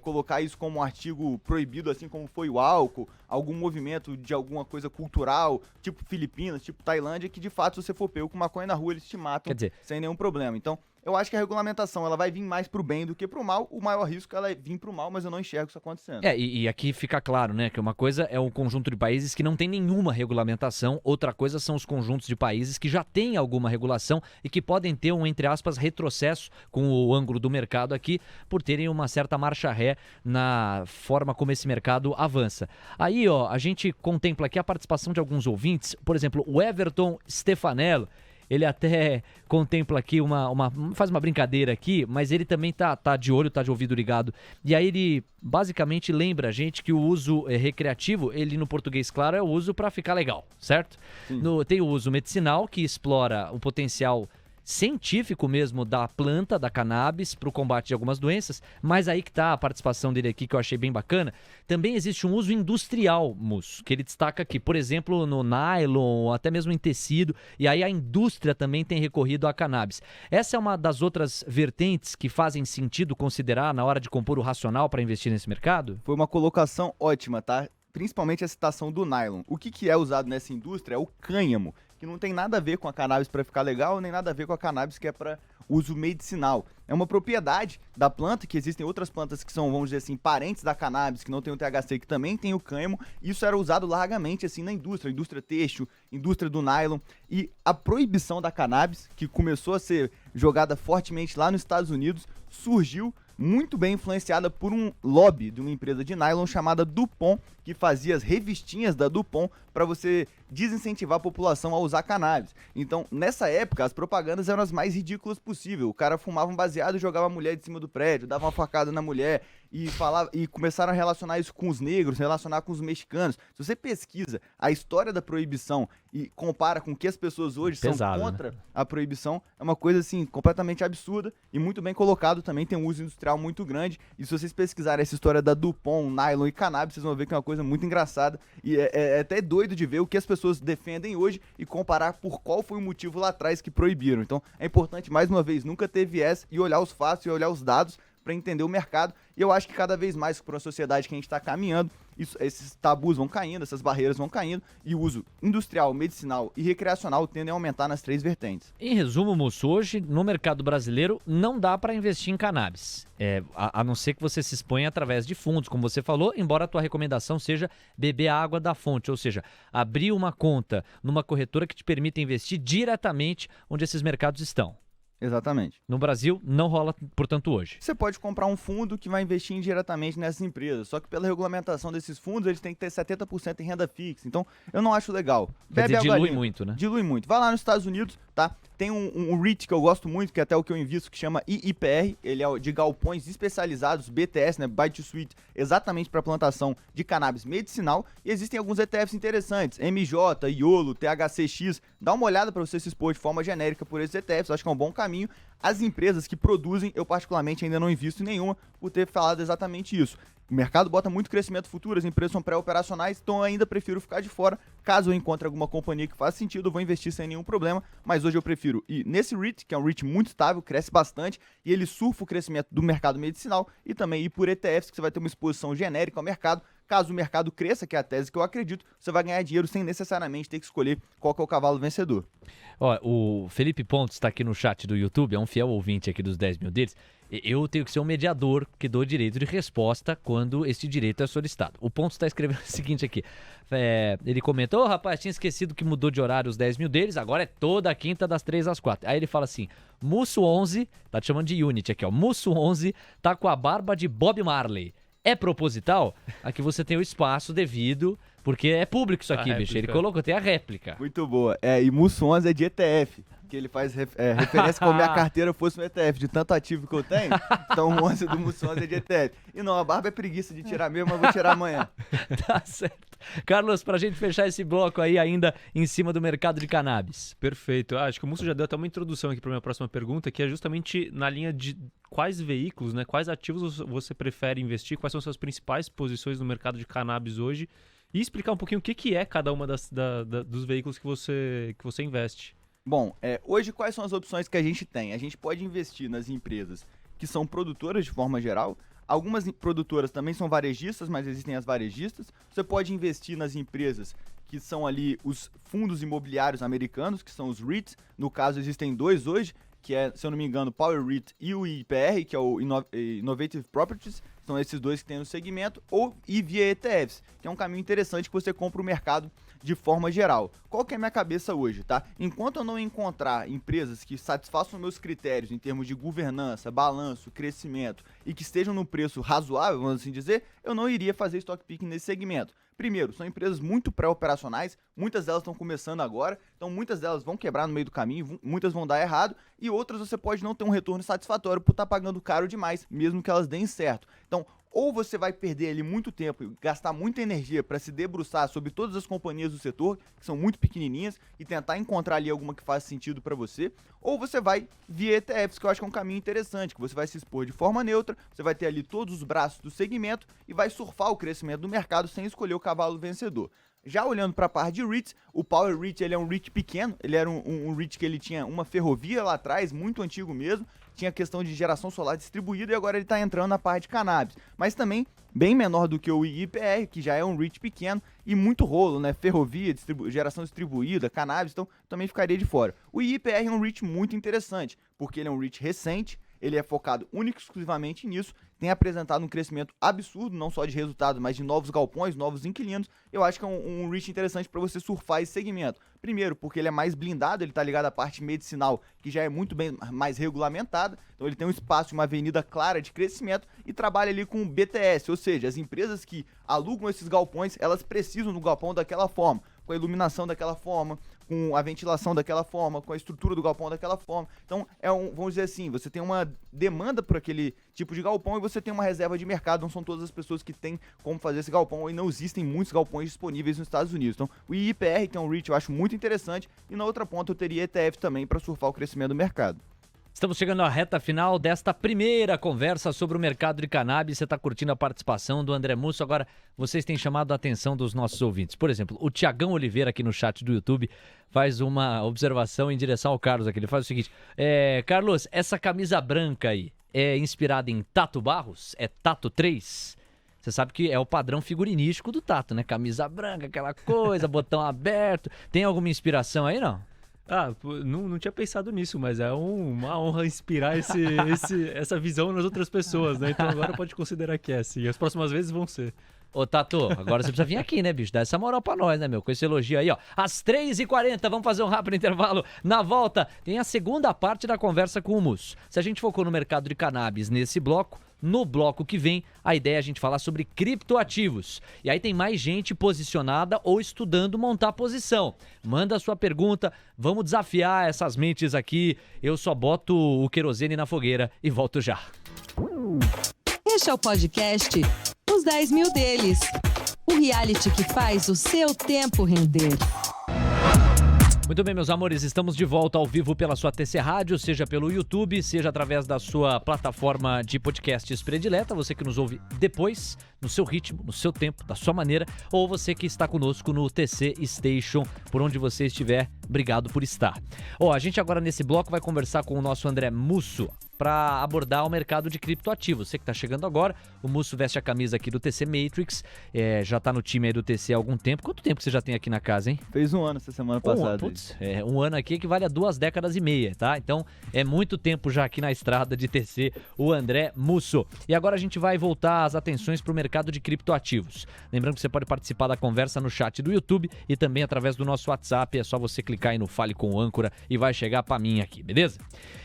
colocar isso como um artigo proibido, assim como foi o álcool, algum movimento de alguma coisa cultural, tipo Filipinas, tipo Tailândia, que de fato, se você for pego com maconha na rua, eles te matam. Quer dizer, sem nenhum problema. Então, eu acho que a regulamentação ela vai vir mais pro bem do que pro mal. O maior risco ela é vir pro mal, mas eu não enxergo isso acontecendo. E aqui fica claro, né, que uma coisa é um conjunto de países que não tem nenhuma regulamentação, outra coisa são os conjuntos de países que já têm alguma regulação e que podem ter um, entre aspas, retrocesso com o ângulo do mercado aqui, por terem uma certa marcha ré na forma como esse mercado avança. Aí, ó, a gente contempla aqui a participação de alguns ouvintes, por exemplo, o Everton Stefanello, ele até contempla aqui faz uma brincadeira aqui, mas ele também tá de olho, tá de ouvido ligado. E aí ele basicamente lembra a gente que o uso recreativo, ele no português claro, é o uso para ficar legal, certo? Tem o uso medicinal, que explora o potencial científico mesmo da planta, da cannabis, para o combate de algumas doenças, mas aí que tá a participação dele aqui, que eu achei bem bacana. Também existe um uso industrial, Musso, que ele destaca aqui, por exemplo, no nylon, até mesmo em tecido, e aí a indústria também tem recorrido à cannabis. Essa é uma das outras vertentes que fazem sentido considerar na hora de compor o racional para investir nesse mercado? Foi uma colocação ótima, tá? Principalmente a citação do nylon. O que é usado nessa indústria é o cânhamo, que não tem nada a ver com a cannabis para ficar legal, nem nada a ver com a cannabis que é para uso medicinal. É uma propriedade da planta, que existem outras plantas que são, vamos dizer assim, parentes da cannabis, que não tem o THC, que também tem o cânhamo. Isso era usado largamente assim na indústria têxtil, indústria do nylon. E a proibição da cannabis, que começou a ser jogada fortemente lá nos Estados Unidos, surgiu muito bem influenciada por um lobby de uma empresa de nylon chamada DuPont, que fazia as revistinhas da DuPont para você desincentivar a população a usar cannabis. Então, nessa época, as propagandas eram as mais ridículas possível. O cara fumava um baseado e jogava a mulher de cima do prédio, dava uma facada na mulher e começaram a relacionar isso com os negros, relacionar com os mexicanos. Se você pesquisa a história da proibição e compara com o que as pessoas hoje são contra a proibição, é uma coisa assim completamente absurda e muito bem colocado também, tem um uso industrial muito grande. E se vocês pesquisarem essa história da DuPont, nylon e cannabis, vocês vão ver que é uma coisa muito engraçada e é até doido de ver o que as pessoas defendem hoje e comparar por qual foi o motivo lá atrás que proibiram. Então é importante, mais uma vez, nunca ter viés e olhar os fatos e olhar os dados para entender o mercado. E eu acho que cada vez mais, para uma sociedade que a gente está caminhando, esses tabus vão caindo, essas barreiras vão caindo, e o uso industrial, medicinal e recreacional tendem a aumentar nas três vertentes. Em resumo, Musso, hoje no mercado brasileiro não dá para investir em cannabis, a não ser que você se exponha através de fundos, como você falou, embora a tua recomendação seja beber a água da fonte, ou seja, abrir uma conta numa corretora que te permita investir diretamente onde esses mercados estão. Exatamente. No Brasil, não rola, portanto, hoje. Você pode comprar um fundo que vai investir indiretamente nessas empresas, só que pela regulamentação desses fundos, eles têm que ter 70% em renda fixa. Então, eu não acho legal. Quer dizer, dilui muito, né? Dilui muito. Vai lá nos Estados Unidos, tá? Tem um REIT que eu gosto muito, que é até o que eu invisto, que chama IIPR. Ele é de galpões especializados, BTS, né? Buy to Suite, exatamente para plantação de cannabis medicinal. E existem alguns ETFs interessantes, MJ, IOLO, THCX. Dá uma olhada para você se expor de forma genérica por esses ETFs, acho que é um bom caminho. As empresas que produzem, eu particularmente ainda não invisto em nenhuma, por ter falado exatamente isso. O mercado bota muito crescimento futuro, as empresas são pré-operacionais, então eu ainda prefiro ficar de fora. Caso eu encontre alguma companhia que faça sentido, eu vou investir sem nenhum problema, mas hoje eu prefiro ir nesse REIT, que é um REIT muito estável, cresce bastante, e ele surfa o crescimento do mercado medicinal, e também ir por ETFs, que você vai ter uma exposição genérica ao mercado. Caso o mercado cresça, que é a tese que eu acredito, você vai ganhar dinheiro sem necessariamente ter que escolher qual que é o cavalo vencedor. Ó, o Felipe Pontes está aqui no chat do YouTube, é um fiel ouvinte aqui dos 10 mil deles. Eu tenho que ser um mediador que dou direito de resposta quando esse direito é solicitado. O Pontes está escrevendo o seguinte aqui. Ele comenta, rapaz, tinha esquecido que mudou de horário os 10 mil deles, agora é toda a quinta das 3 às 4. Aí ele fala assim, Musso 11, tá te chamando de Unity aqui, ó. Musso 11 tá com a barba de Bob Marley. É proposital? Aqui você tem o espaço devido, porque é público isso aqui, bicho. Ele colocou, tem a réplica. Muito boa. E Musso 11 é de ETF, que ele faz referência como minha carteira fosse um ETF, de tanto ativo que eu tenho. Então o 11 do Musso 11 é de ETF. E não, a barba é preguiça de tirar mesmo, mas vou tirar amanhã. Tá certo. Carlos, pra gente fechar esse bloco aí ainda em cima do mercado de cannabis. Perfeito. Acho que o Musso já deu até uma introdução aqui para minha próxima pergunta, que é justamente na linha de quais veículos, né, quais ativos você prefere investir, quais são suas principais posições no mercado de cannabis hoje, e explicar um pouquinho o que é cada uma dos veículos que você investe. Bom, hoje quais são as opções que a gente tem? A gente pode investir nas empresas que são produtoras de forma geral. Algumas produtoras também são varejistas, mas existem as varejistas. Você pode investir nas empresas que são ali os fundos imobiliários americanos, que são os REITs. No caso, existem dois hoje, que é, se eu não me engano, Power REIT e o IPR, que é o Innovative Properties, são esses dois que tem no segmento, ou e via ETFs, que é um caminho interessante que você compra o mercado de forma geral. Qual que é a minha cabeça hoje, tá? Enquanto eu não encontrar empresas que satisfaçam meus critérios em termos de governança, balanço, crescimento e que estejam no preço razoável, vamos assim dizer, eu não iria fazer stock picking nesse segmento. Primeiro, são empresas muito pré-operacionais, muitas delas estão começando agora, então muitas delas vão quebrar no meio do caminho, muitas vão dar errado e outras você pode não ter um retorno satisfatório por estar pagando caro demais, mesmo que elas deem certo. Então, ou você vai perder ali muito tempo e gastar muita energia para se debruçar sobre todas as companhias do setor, que são muito pequenininhas, e tentar encontrar ali alguma que faça sentido para você, ou você vai via ETFs, que eu acho que é um caminho interessante, que você vai se expor de forma neutra, você vai ter ali todos os braços do segmento e vai surfar o crescimento do mercado sem escolher o cavalo vencedor. Já olhando para a parte de REITs, o Power REIT ele é um REIT pequeno, ele era um REIT que ele tinha uma ferrovia lá atrás, muito antigo mesmo, tinha questão de geração solar distribuída e agora ele está entrando na parte de cannabis, mas também bem menor do que o IPR, que já é um REIT pequeno e muito rolo, né? Ferrovia, geração distribuída, cannabis, então também ficaria de fora. O IPR é um REIT muito interessante, porque ele é um REIT recente, ele é focado único e exclusivamente nisso, tem apresentado um crescimento absurdo, não só de resultados, mas de novos galpões, novos inquilinos. Eu acho que é um REIT interessante para você surfar esse segmento. Primeiro, porque ele é mais blindado, ele está ligado à parte medicinal, que já é muito bem mais regulamentada, então ele tem um espaço, uma avenida clara de crescimento e trabalha ali com BTS, ou seja, as empresas que alugam esses galpões, elas precisam do galpão daquela forma, com a iluminação daquela forma, com a ventilação daquela forma, com a estrutura do galpão daquela forma. Então, vamos dizer assim, você tem uma demanda por aquele tipo de galpão e você tem uma reserva de mercado, não são todas as pessoas que têm como fazer esse galpão e não existem muitos galpões disponíveis nos Estados Unidos. Então, o IPR, que é um REIT, eu acho muito interessante e na outra ponta eu teria ETF também para surfar o crescimento do mercado. Estamos chegando à reta final desta primeira conversa sobre o mercado de cannabis. Você está curtindo a participação do André Musso. Agora, vocês têm chamado a atenção dos nossos ouvintes. Por exemplo, o Tiagão Oliveira aqui no chat do YouTube faz uma observação em direção ao Carlos aqui. Ele faz o seguinte: Carlos, essa camisa branca aí é inspirada em Tato Barros? É Tato 3? Você sabe que é o padrão figurinístico do Tato, né? Camisa branca, aquela coisa, botão aberto. Tem alguma inspiração aí, não? Não tinha pensado nisso, mas é uma honra inspirar essa visão nas outras pessoas, né? Então agora pode considerar que é assim. As próximas vezes vão ser. Ô, Tato, agora você precisa vir aqui, né, bicho? Dá essa moral pra nós, né, meu? Com esse elogio aí, ó. Às 3h40, vamos fazer um rápido intervalo. Na volta, tem a segunda parte da conversa com o Musso. Se a gente focou no mercado de cannabis nesse bloco, no bloco que vem, a ideia é a gente falar sobre criptoativos. E aí tem mais gente posicionada ou estudando montar posição. Manda a sua pergunta, vamos desafiar essas mentes aqui. Eu só boto o querosene na fogueira e volto já. Este é o podcast Os 10 Mil Deles. O reality que faz o seu tempo render. Muito bem, meus amores, estamos de volta ao vivo pela sua TC Rádio, seja pelo YouTube, seja através da sua plataforma de podcasts predileta, você que nos ouve depois, no seu ritmo, no seu tempo, da sua maneira, ou você que está conosco no TC Station, por onde você estiver, obrigado por estar. A gente agora nesse bloco vai conversar com o nosso André Musso para abordar o mercado de criptoativos. Você que está chegando agora, o Musso veste a camisa aqui do TC Matrix, já está no time aí do TC há algum tempo. Quanto tempo que você já tem aqui na casa, hein? Fez um ano essa semana passada. Um ano aqui equivale a 2 décadas e meia, tá? Então é muito tempo já aqui na estrada de TC, o André Musso. E agora a gente vai voltar as atenções para o mercado de criptoativos. Lembrando que você pode participar da conversa no chat do YouTube e também através do nosso WhatsApp. É só você clicar aí no Fale com o Âncora e vai chegar para mim aqui, beleza?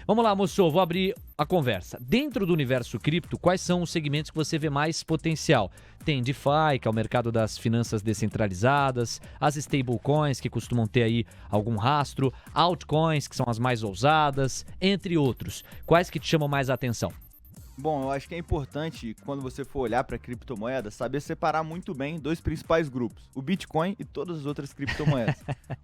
Vamos lá, Musso, vou abrir a conversa. Dentro do universo cripto, quais são os segmentos que você vê mais potencial? Tem DeFi, que é o mercado das finanças descentralizadas, as stablecoins, que costumam ter aí algum rastro, altcoins, que são as mais ousadas, entre outros. Quais que te chamam mais a atenção? Bom, eu acho que é importante, quando você for olhar para criptomoedas, saber separar muito bem dois principais grupos, o Bitcoin e todas as outras criptomoedas.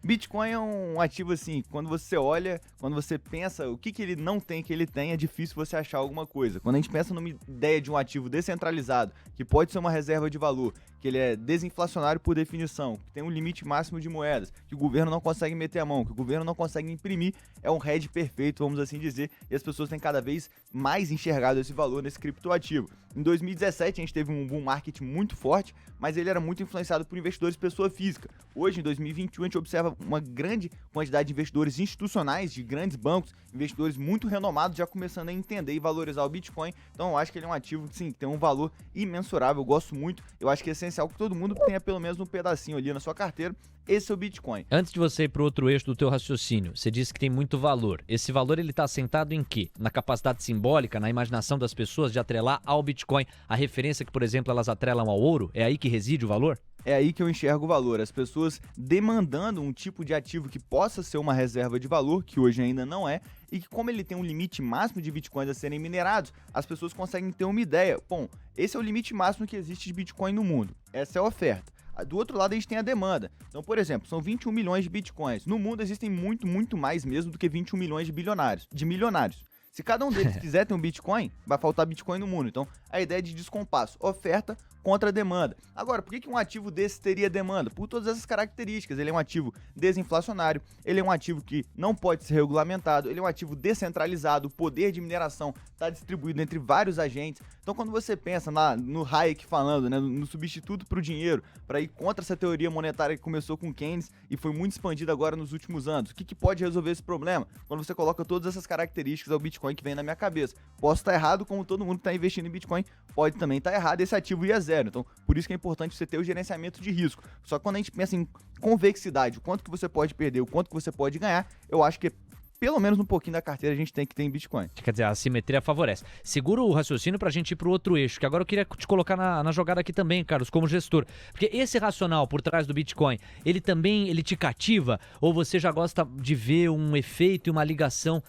Bitcoin é um ativo assim, quando você olha, quando você pensa o que ele não tem que ele tem, é difícil você achar alguma coisa. Quando a gente pensa numa ideia de um ativo descentralizado, que pode ser uma reserva de valor, que ele é desinflacionário por definição, que tem um limite máximo de moedas, que o governo não consegue meter a mão, que o governo não consegue imprimir, é um hedge perfeito, vamos assim dizer, e as pessoas têm cada vez mais enxergado esse valor nesse criptoativo. Em 2017 a gente teve um bull market muito forte, mas ele era muito influenciado por investidores pessoa física. Hoje, em 2021, a gente observa uma grande quantidade de investidores institucionais, de grandes bancos, investidores muito renomados já começando a entender e valorizar o Bitcoin. Então eu acho que ele é um ativo que sim, tem um valor imensurável, eu gosto muito. Eu acho que é essencial que todo mundo tenha pelo menos um pedacinho ali na sua carteira. Esse é o Bitcoin. Antes de você ir para o outro eixo do teu raciocínio, você disse que tem muito valor. Esse valor ele está assentado em quê? Na capacidade simbólica, na imaginação das pessoas de atrelar ao Bitcoin a referência que, por exemplo, elas atrelam ao ouro? É aí que reside o valor? É aí que eu enxergo o valor. As pessoas demandando um tipo de ativo que possa ser uma reserva de valor, que hoje ainda não é, e que como ele tem um limite máximo de bitcoins a serem minerados, as pessoas conseguem ter uma ideia. Bom, esse é o limite máximo que existe de Bitcoin no mundo. Essa é a oferta. Do outro lado, a gente tem a demanda. Então, por exemplo, são 21 milhões de bitcoins. No mundo existem muito mais mesmo do que 21 milhões de milionários. Se cada um deles quiser ter um Bitcoin, vai faltar Bitcoin no mundo. Então, a ideia de descompasso, oferta contra demanda. Agora, por que um ativo desse teria demanda? Por todas essas características. Ele é um ativo desinflacionário, ele é um ativo que não pode ser regulamentado, ele é um ativo descentralizado, o poder de mineração está distribuído entre vários agentes. Então, quando você pensa no Hayek falando, né, no substituto para o dinheiro, para ir contra essa teoria monetária que começou com Keynes e foi muito expandida agora nos últimos anos, o que pode resolver esse problema? Quando você coloca todas essas características ao Bitcoin que vem na minha cabeça. Posso estar errado, como todo mundo que está investindo em Bitcoin pode também estar errado, esse ativo ia zero. Então, por isso que é importante você ter o gerenciamento de risco. Só que quando a gente pensa em convexidade, o quanto que você pode perder, o quanto que você pode ganhar, eu acho que pelo menos um pouquinho da carteira a gente tem que ter em Bitcoin. Quer dizer, a assimetria favorece. Segura o raciocínio pra gente ir pro outro eixo, que agora eu queria te colocar na jogada aqui também, Carlos, como gestor. Porque esse racional por trás do Bitcoin, ele te cativa? Ou você já gosta de ver um efeito e uma ligação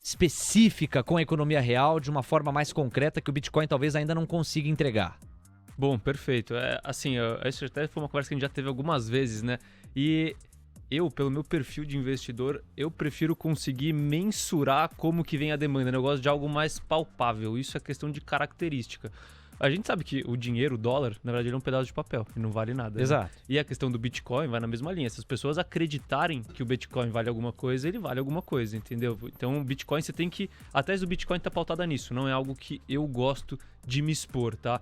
específica com a economia real de uma forma mais concreta que o Bitcoin talvez ainda não consiga entregar? Bom, perfeito. Essa até foi uma conversa que a gente já teve algumas vezes, né? E eu, pelo meu perfil de investidor, eu prefiro conseguir mensurar como que vem a demanda, né? Eu gosto de algo mais palpável. Isso é questão de característica. A gente sabe que o dinheiro, o dólar, na verdade, ele é um pedaço de papel e não vale nada. Exato. Né? E a questão do Bitcoin vai na mesma linha. Se as pessoas acreditarem que o Bitcoin vale alguma coisa, ele vale alguma coisa, entendeu? Então, o Bitcoin, você tem que... A tese do Bitcoin tá pautada nisso. Não é algo que eu gosto de me expor, tá?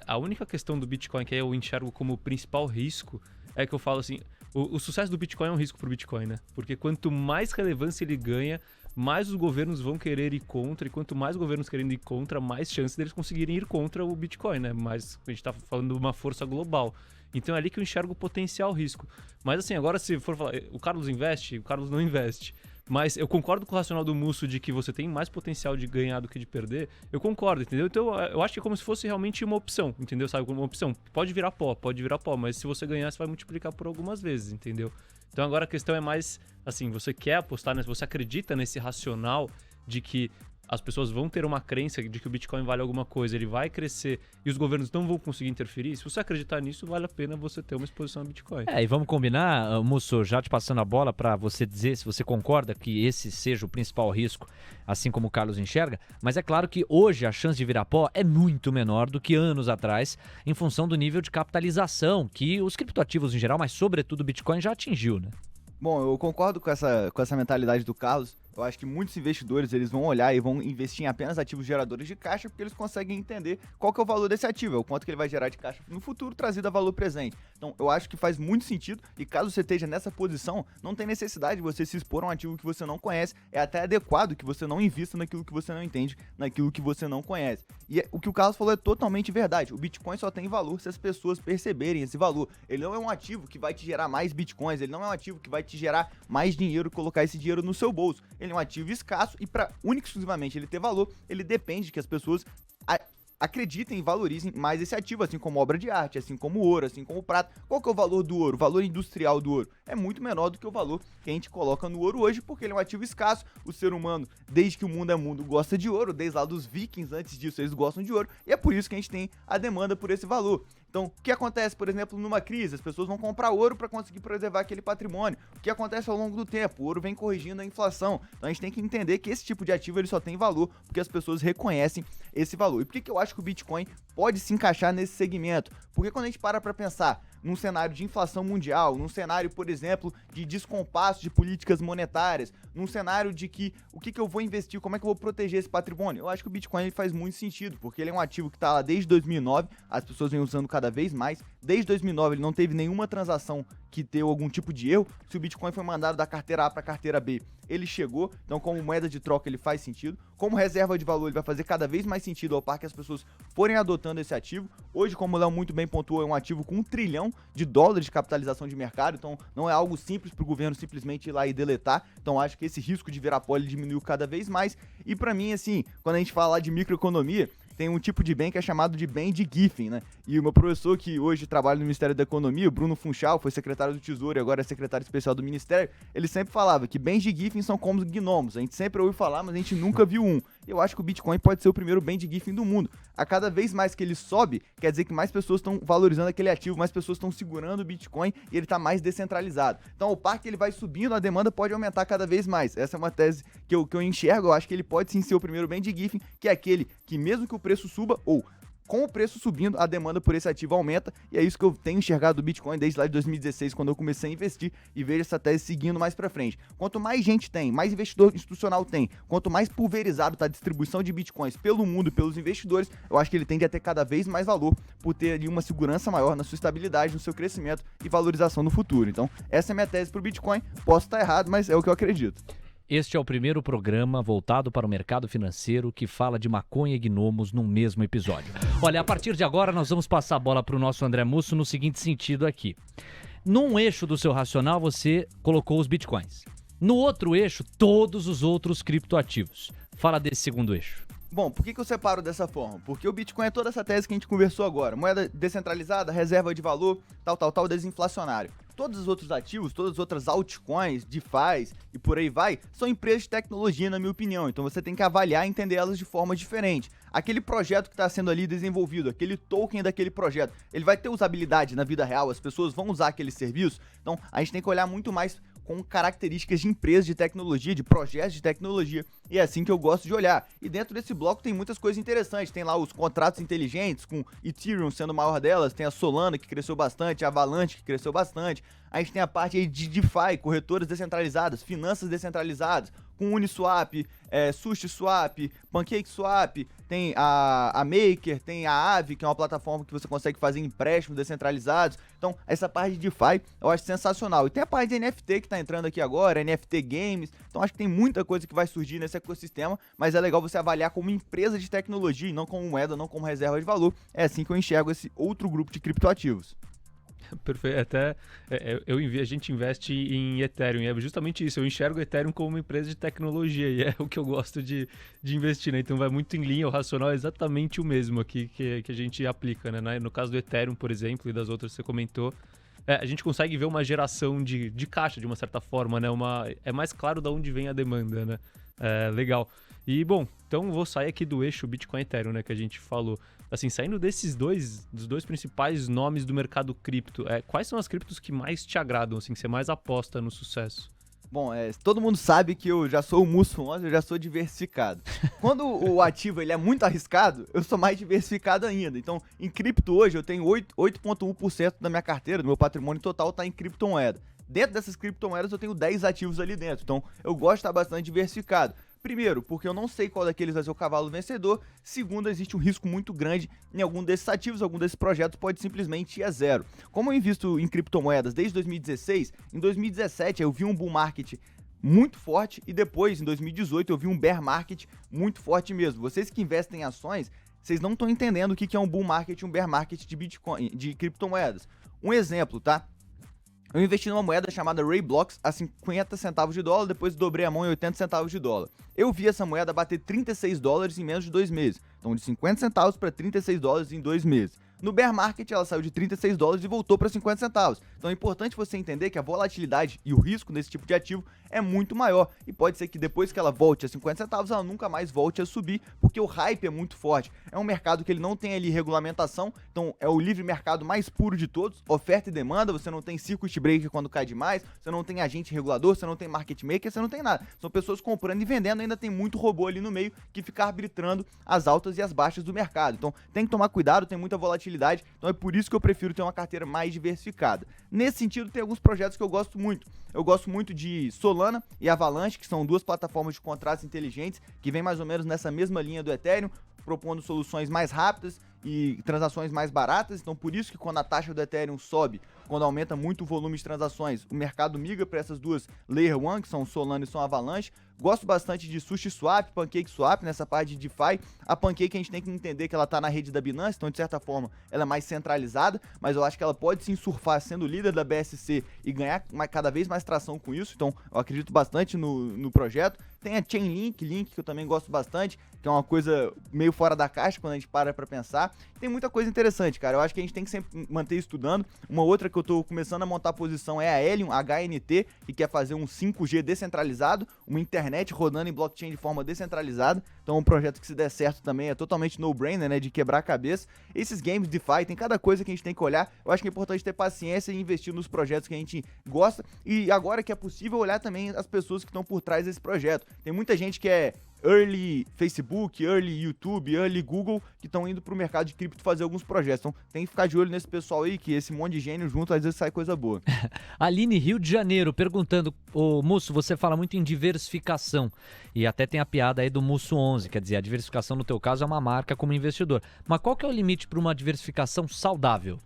A única questão do Bitcoin que eu enxergo como principal risco é que eu falo assim... O sucesso do Bitcoin é um risco pro Bitcoin, né? Porque quanto mais relevância ele ganha, mais os governos vão querer ir contra, e quanto mais governos querendo ir contra, mais chances deles conseguirem ir contra o Bitcoin, né? Mas a gente tá falando de uma força global. Então é ali que eu enxergo o potencial risco. Mas assim, agora se for falar, o Carlos investe, o Carlos não investe. Mas eu concordo com o racional do Musso de que você tem mais potencial de ganhar do que de perder. Eu concordo, entendeu? Então eu acho que é como se fosse realmente uma opção, entendeu? Sabe, como uma opção. Pode virar pó, mas se você ganhar, você vai multiplicar por algumas vezes, entendeu? Então agora a questão é mais, assim, você quer apostar, você acredita nesse racional de que as pessoas vão ter uma crença de que o Bitcoin vale alguma coisa, ele vai crescer e os governos não vão conseguir interferir. Se você acreditar nisso, vale a pena você ter uma exposição a Bitcoin. E vamos combinar, Musso, já te passando a bola para você dizer se você concorda que esse seja o principal risco, assim como o Carlos enxerga, mas é claro que hoje a chance de virar pó é muito menor do que anos atrás, em função do nível de capitalização que os criptoativos em geral, mas sobretudo o Bitcoin, já atingiu, né? Bom, eu concordo com essa mentalidade do Carlos. Eu acho que muitos investidores eles vão olhar e vão investir em apenas ativos geradores de caixa porque eles conseguem entender qual que é o valor desse ativo, é o quanto que ele vai gerar de caixa no futuro trazido a valor presente. Então eu acho que faz muito sentido e caso você esteja nessa posição, não tem necessidade de você se expor a um ativo que você não conhece, é até adequado que você não invista naquilo que você não entende, naquilo que você não conhece. E o que o Carlos falou é totalmente verdade, o Bitcoin só tem valor se as pessoas perceberem esse valor. Ele não é um ativo que vai te gerar mais Bitcoins, ele não é um ativo que vai te gerar mais dinheiro e colocar esse dinheiro no seu bolso. Ele é um ativo escasso e para única e exclusivamente ele ter valor, ele depende que as pessoas acreditem e valorizem mais esse ativo, assim como obra de arte, assim como ouro, assim como prata. Qual que é o valor do ouro? O valor industrial do ouro é muito menor do que o valor que a gente coloca no ouro hoje, porque ele é um ativo escasso. O ser humano, desde que o mundo é mundo, gosta de ouro, desde lá dos vikings, antes disso, eles gostam de ouro, e é por isso que a gente tem a demanda por esse valor. Então, o que acontece, por exemplo, numa crise? As pessoas vão comprar ouro para conseguir preservar aquele patrimônio. O que acontece ao longo do tempo? O ouro vem corrigindo a inflação. Então, a gente tem que entender que esse tipo de ativo ele só tem valor porque as pessoas reconhecem esse valor. E por que eu acho que o Bitcoin pode se encaixar nesse segmento? Porque quando a gente para pensar num cenário de inflação mundial, num cenário, por exemplo, de descompasso de políticas monetárias, num cenário de que o que eu vou investir, como é que eu vou proteger esse patrimônio? Eu acho que o Bitcoin ele faz muito sentido, porque ele é um ativo que está lá desde 2009, as pessoas vêm usando cada vez mais. Desde 2009 ele não teve nenhuma transação que deu algum tipo de erro. Se o Bitcoin foi mandado da carteira A para a carteira B, ele chegou. Então, como moeda de troca, ele faz sentido. Como reserva de valor, ele vai fazer cada vez mais sentido ao par que as pessoas forem adotando esse ativo. Hoje, como o Léo muito bem pontuou, é um ativo com $1 trilhão de capitalização de mercado. Então, não é algo simples para o governo simplesmente ir lá e deletar. Então, acho que esse risco de virar pó diminuiu cada vez mais. E para mim, assim, quando a gente fala de microeconomia, tem um tipo de bem que é chamado de bem de Giffen, né? E o meu professor, que hoje trabalha no Ministério da Economia, o Bruno Funchal, foi secretário do Tesouro e agora é secretário especial do Ministério, ele sempre falava que bens de Giffen são como gnomos. A gente sempre ouviu falar, mas a gente nunca viu um. Eu acho que o Bitcoin pode ser o primeiro bem de Giffen do mundo. A cada vez mais que ele sobe, quer dizer que mais pessoas estão valorizando aquele ativo, mais pessoas estão segurando o Bitcoin e ele está mais descentralizado. Então, ao par que ele vai subindo, a demanda pode aumentar cada vez mais. Essa é uma tese que eu enxergo. Eu acho que ele pode sim ser o primeiro bem de Giffen, que é aquele que mesmo que o preço suba, ou com o preço subindo, a demanda por esse ativo aumenta, e é isso que eu tenho enxergado do Bitcoin desde lá de 2016, quando eu comecei a investir, e vejo essa tese seguindo mais pra frente. Quanto mais gente tem, mais investidor institucional tem, quanto mais pulverizado tá a distribuição de Bitcoins pelo mundo, pelos investidores, eu acho que ele tende a ter cada vez mais valor, por ter ali uma segurança maior na sua estabilidade, no seu crescimento e valorização no futuro. Então, essa é a minha tese pro Bitcoin. Posso estar errado, mas é o que eu acredito. Este é o primeiro programa voltado para o mercado financeiro que fala de maconha e gnomos no mesmo episódio. Olha, a partir de agora nós vamos passar a bola para o nosso André Musso no seguinte sentido aqui. Num eixo do seu racional você colocou os bitcoins. No outro eixo, todos os outros criptoativos. Fala desse segundo eixo. Bom, por que eu separo dessa forma? Porque o Bitcoin é toda essa tese que a gente conversou agora. Moeda descentralizada, reserva de valor, tal, desinflacionário. Todos os outros ativos, todas as outras altcoins, DeFi e por aí vai, são empresas de tecnologia, na minha opinião. Então você tem que avaliar e entender elas de forma diferente. Aquele projeto que está sendo ali desenvolvido, aquele token daquele projeto, ele vai ter usabilidade na vida real, as pessoas vão usar aquele serviço. Então a gente tem que olhar muito mais com características de empresas de tecnologia, de projetos de tecnologia. E é assim que eu gosto de olhar. E dentro desse bloco tem muitas coisas interessantes. Tem lá os contratos inteligentes, com Ethereum sendo o maior delas. Tem a Solana, que cresceu bastante, a Avalanche, que cresceu bastante. A gente tem a parte aí de DeFi, corretoras descentralizadas, finanças descentralizadas, com Uniswap, SushiSwap, PancakeSwap, tem a Maker, tem a Aave, que é uma plataforma que você consegue fazer empréstimos descentralizados. Então, essa parte de DeFi eu acho sensacional. E tem a parte de NFT que tá entrando aqui agora, NFT Games. Então, acho que tem muita coisa que vai surgir nesse ecossistema, mas é legal você avaliar como empresa de tecnologia e não como moeda, não como reserva de valor. É assim que eu enxergo esse outro grupo de criptoativos. Perfeito. Até a gente investe em Ethereum, e é justamente isso. Eu enxergo o Ethereum como uma empresa de tecnologia e é o que eu gosto de investir, né? Então vai muito em linha, o racional é exatamente o mesmo aqui que a gente aplica, né? No caso do Ethereum, por exemplo, e das outras que você comentou, a gente consegue ver uma geração de caixa, de uma certa forma, né? É mais claro de onde vem a demanda, né? Legal. E, bom, então vou sair aqui do eixo Bitcoin e Ethereum, né, que a gente falou. Assim, saindo dos dois principais nomes do mercado cripto, quais são as criptos que mais te agradam, assim, que você mais aposta no sucesso? Bom, todo mundo sabe que eu já sou muçulmano, eu já sou diversificado. Quando o ativo ele é muito arriscado, eu sou mais diversificado ainda. Então, em cripto hoje, eu tenho 8,1% da minha carteira, do meu patrimônio total está em criptomoeda. Dentro dessas criptomoedas, eu tenho 10 ativos ali dentro. Então, eu gosto de estar bastante diversificado. Primeiro, porque eu não sei qual daqueles vai ser o cavalo vencedor. Segundo, existe um risco muito grande em algum desses ativos, algum desses projetos pode simplesmente ir a zero. Como eu invisto em criptomoedas desde 2016, em 2017 eu vi um bull market muito forte e depois, em 2018, eu vi um bear market muito forte mesmo. Vocês que investem em ações, vocês não estão entendendo o que é um bull market e um bear market de Bitcoin, de criptomoedas. Um exemplo, tá? Eu investi numa moeda chamada Roblox a 50 centavos de dólar, depois dobrei a mão em 80 centavos de dólar. Eu vi essa moeda bater 36 dólares em menos de 2 meses. Então, de 50 centavos para 36 dólares em 2 meses. No bear market, ela saiu de 36 dólares e voltou para 50 centavos. Então é importante você entender que a volatilidade e o risco nesse tipo de ativo é muito maior. E pode ser que depois que ela volte a 50 centavos, ela nunca mais volte a subir, porque o hype é muito forte. É um mercado que ele não tem ali regulamentação, então é o livre mercado mais puro de todos, oferta e demanda, você não tem circuit breaker quando cai demais, você não tem agente regulador, você não tem market maker, você não tem nada. São pessoas comprando e vendendo, ainda tem muito robô ali no meio que fica arbitrando as altas e as baixas do mercado. Então tem que tomar cuidado, tem muita volatilidade volatilidade, então é por isso que eu prefiro ter uma carteira mais diversificada. Nesse sentido, tem alguns projetos que eu gosto muito. Eu gosto muito de Solana e Avalanche, que são 2 plataformas de contratos inteligentes, que vem mais ou menos nessa mesma linha do Ethereum, propondo soluções mais rápidas e transações mais baratas. Então, por isso que quando a taxa do Ethereum sobe, quando aumenta muito o volume de transações, o mercado migra para essas 2 Layer 1, que são Solana e são Avalanche. Gosto bastante de SushiSwap, PancakeSwap, nessa parte de DeFi. A Pancake a gente tem que entender que ela está na rede da Binance, então de certa forma ela é mais centralizada, mas eu acho que ela pode sim surfar sendo líder da BSC e ganhar cada vez mais tração com isso, então eu acredito bastante no projeto. Tem a Chainlink, que eu também gosto bastante, que é uma coisa meio fora da caixa quando a gente para pensar. Tem muita coisa interessante, cara. Eu acho que a gente tem que sempre manter estudando. Uma outra que eu tô começando a montar posição é a Helium, HNT, que quer fazer um 5G descentralizado, uma internet rodando em blockchain de forma descentralizada. Então é um projeto que, se der certo também, é totalmente no-brainer, né, de quebrar a cabeça. Esses games DeFi, tem cada coisa que a gente tem que olhar. Eu acho que é importante ter paciência e investir nos projetos que a gente gosta. E agora que é possível, olhar também as pessoas que estão por trás desse projeto. Tem muita gente que é early Facebook, early YouTube, early Google, que estão indo pro mercado de cripto fazer alguns projetos. Então tem que ficar de olho nesse pessoal aí, que esse monte de gênio junto, às vezes sai coisa boa. Aline, Rio de Janeiro, perguntando, Musso, você fala muito em diversificação, e até tem a piada aí do Musso 11, quer dizer, a diversificação no teu caso é uma marca como investidor. Mas qual que é o limite para uma diversificação saudável?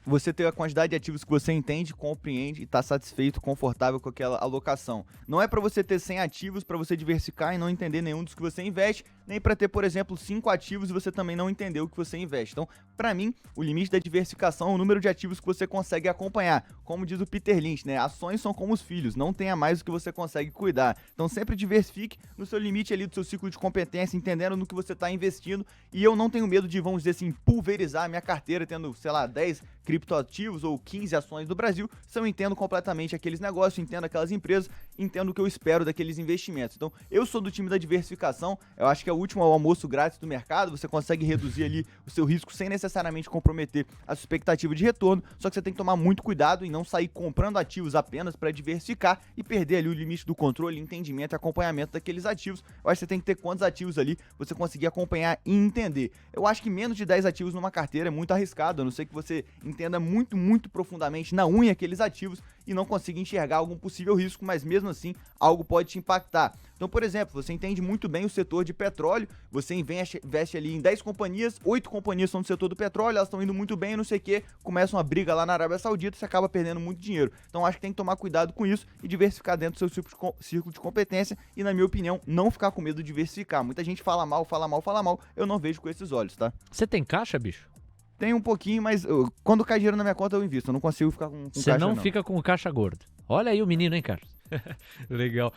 Você ter a quantidade de ativos que você entende, compreende e está satisfeito, confortável com aquela alocação. Não é para você ter 100 ativos para você diversificar e não entender nenhum dos que você investe, nem para ter, por exemplo, 5 ativos e você também não entender o que você investe. Então, para mim, o limite da diversificação é o número de ativos que você consegue acompanhar. Como diz o Peter Lynch, né? Ações são como os filhos, não tenha mais do que você consegue cuidar. Então, sempre diversifique no seu limite ali do seu ciclo de competência, entendendo no que você está investindo. E eu não tenho medo de, vamos dizer assim, pulverizar a minha carteira, tendo, sei lá, 10 criptoativos ou 15 ações do Brasil, se eu entendo completamente aqueles negócios, entendo aquelas empresas, entendo o que eu espero daqueles investimentos. Então, eu sou do time da diversificação, eu acho que é o último almoço grátis do mercado, você consegue reduzir ali o seu risco sem necessariamente comprometer a sua expectativa de retorno, só que você tem que tomar muito cuidado em não sair comprando ativos apenas para diversificar e perder ali o limite do controle, entendimento e acompanhamento daqueles ativos. Eu acho que você tem que ter quantos ativos ali você conseguir acompanhar e entender. Eu acho que menos de 10 ativos numa carteira é muito arriscado, a não ser que você entenda muito, muito profundamente na unha aqueles ativos e não consiga enxergar algum possível risco, mas mesmo assim algo pode te impactar. Então, por exemplo, você entende muito bem o setor de petróleo, você investe ali em 10 companhias, 8 companhias são do setor do petróleo, elas estão indo muito bem, não sei o que, começa uma briga lá na Arábia Saudita, você acaba perdendo muito dinheiro. Então, acho que tem que tomar cuidado com isso e diversificar dentro do seu círculo de competência e, na minha opinião, não ficar com medo de diversificar. Muita gente fala mal, eu não vejo com esses olhos, tá? Você tem caixa, bicho? Tem um pouquinho, mas quando cai dinheiro na minha conta eu invisto, eu não consigo ficar com Você caixa, não fica com caixa gordo. Olha aí o menino, hein, Carlos? Legal.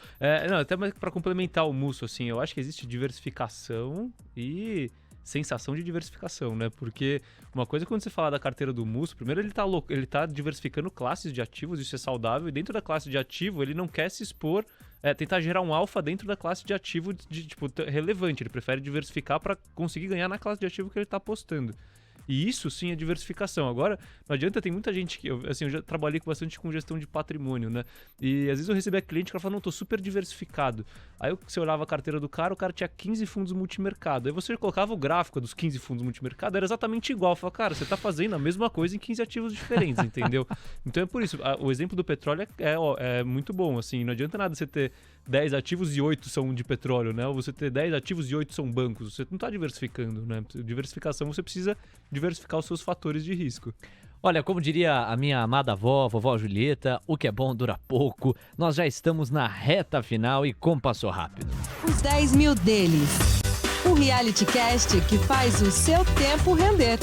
Não, até para complementar o Musso, assim, eu acho que existe diversificação e sensação de diversificação, né? Porque uma coisa, quando você fala da carteira do Musso, primeiro ele tá diversificando classes de ativos, isso é saudável, e dentro da classe de ativo ele não quer se expor, tentar gerar um alfa dentro da classe de ativo tipo, relevante, ele prefere diversificar para conseguir ganhar na classe de ativo que ele tá apostando. E isso sim é diversificação. Agora, não adianta, tem muita gente que... eu já trabalhei bastante com gestão de patrimônio, né? E às vezes eu recebia cliente que falava, não, tô super diversificado. Aí você olhava a carteira do cara, o cara tinha 15 fundos multimercado. Aí você colocava o gráfico dos 15 fundos multimercado, era exatamente igual. Eu falava, cara, você tá fazendo a mesma coisa em 15 ativos diferentes, entendeu? Então é por isso. O exemplo do petróleo é muito bom, assim. Não adianta nada você ter 10 ativos e 8 são de petróleo, né? Ou você ter 10 ativos e 8 são bancos. Você não tá diversificando, né? Diversificação, você precisa diversificar os seus fatores de risco. Olha, como diria a minha amada avó, vovó Julieta, o que é bom dura pouco. Nós já estamos na reta final e como passou rápido. Os 10 mil deles. O reality cast que faz o seu tempo render.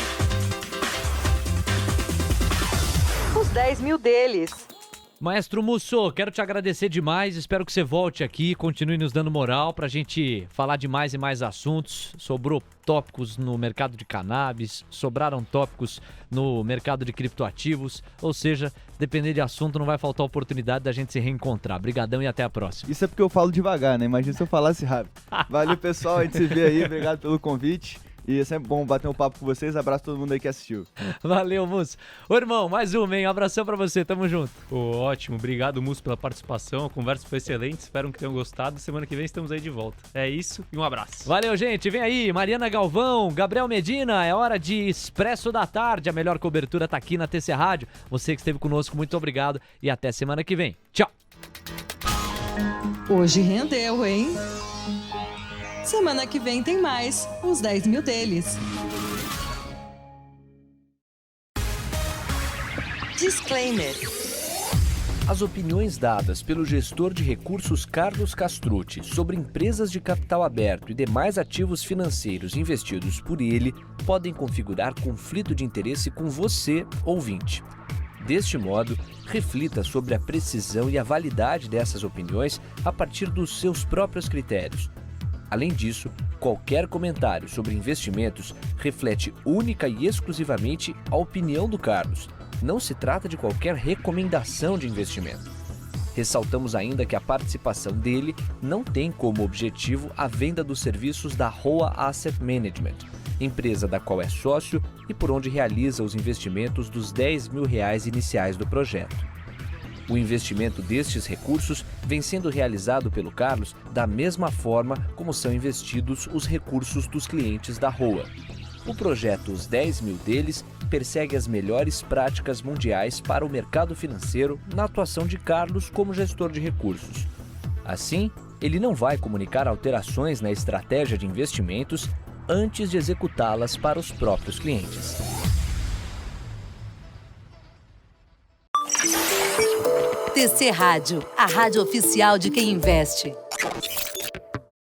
Os 10 mil deles. Maestro Musso, quero te agradecer demais, espero que você volte aqui, continue nos dando moral pra gente falar de mais e mais assuntos. Sobrou tópicos no mercado de cannabis, sobraram tópicos no mercado de criptoativos, ou seja, depender de assunto não vai faltar oportunidade da gente se reencontrar. Brigadão e até a próxima. Isso é porque eu falo devagar, né? Imagina se eu falasse rápido. Valeu, pessoal, a gente se vê aí, obrigado pelo convite. E é sempre bom bater um papo com vocês. Abraço a todo mundo aí que assistiu. Valeu, Musso. Ô, irmão, mais uma, hein? Um abração pra você, tamo junto. Pô, ótimo, obrigado, Musso, pela participação. A conversa foi excelente, espero que tenham gostado. Semana que vem estamos aí de volta. É isso e um abraço. Valeu, gente. Vem aí, Mariana Galvão, Gabriel Medina. É hora de Expresso da Tarde. A melhor cobertura tá aqui na TC Rádio. Você que esteve conosco, muito obrigado e até semana que vem. Tchau. Hoje rendeu, hein? Semana que vem tem mais, os 10 mil deles. Disclaimer. As opiniões dadas pelo gestor de recursos Carlos Castrucci sobre empresas de capital aberto e demais ativos financeiros investidos por ele podem configurar conflito de interesse com você, ouvinte. Deste modo, reflita sobre a precisão e a validade dessas opiniões a partir dos seus próprios critérios. Além disso, qualquer comentário sobre investimentos reflete única e exclusivamente a opinião do Carlos. Não se trata de qualquer recomendação de investimento. Ressaltamos ainda que a participação dele não tem como objetivo a venda dos serviços da Roa Asset Management, empresa da qual é sócio e por onde realiza os investimentos dos R$10 mil iniciais do projeto. O investimento destes recursos vem sendo realizado pelo Carlos da mesma forma como são investidos os recursos dos clientes da Roa. O projeto Os 10 Mil deles persegue as melhores práticas mundiais para o mercado financeiro na atuação de Carlos como gestor de recursos. Assim, ele não vai comunicar alterações na estratégia de investimentos antes de executá-las para os próprios clientes. TC Rádio, a rádio oficial de quem investe.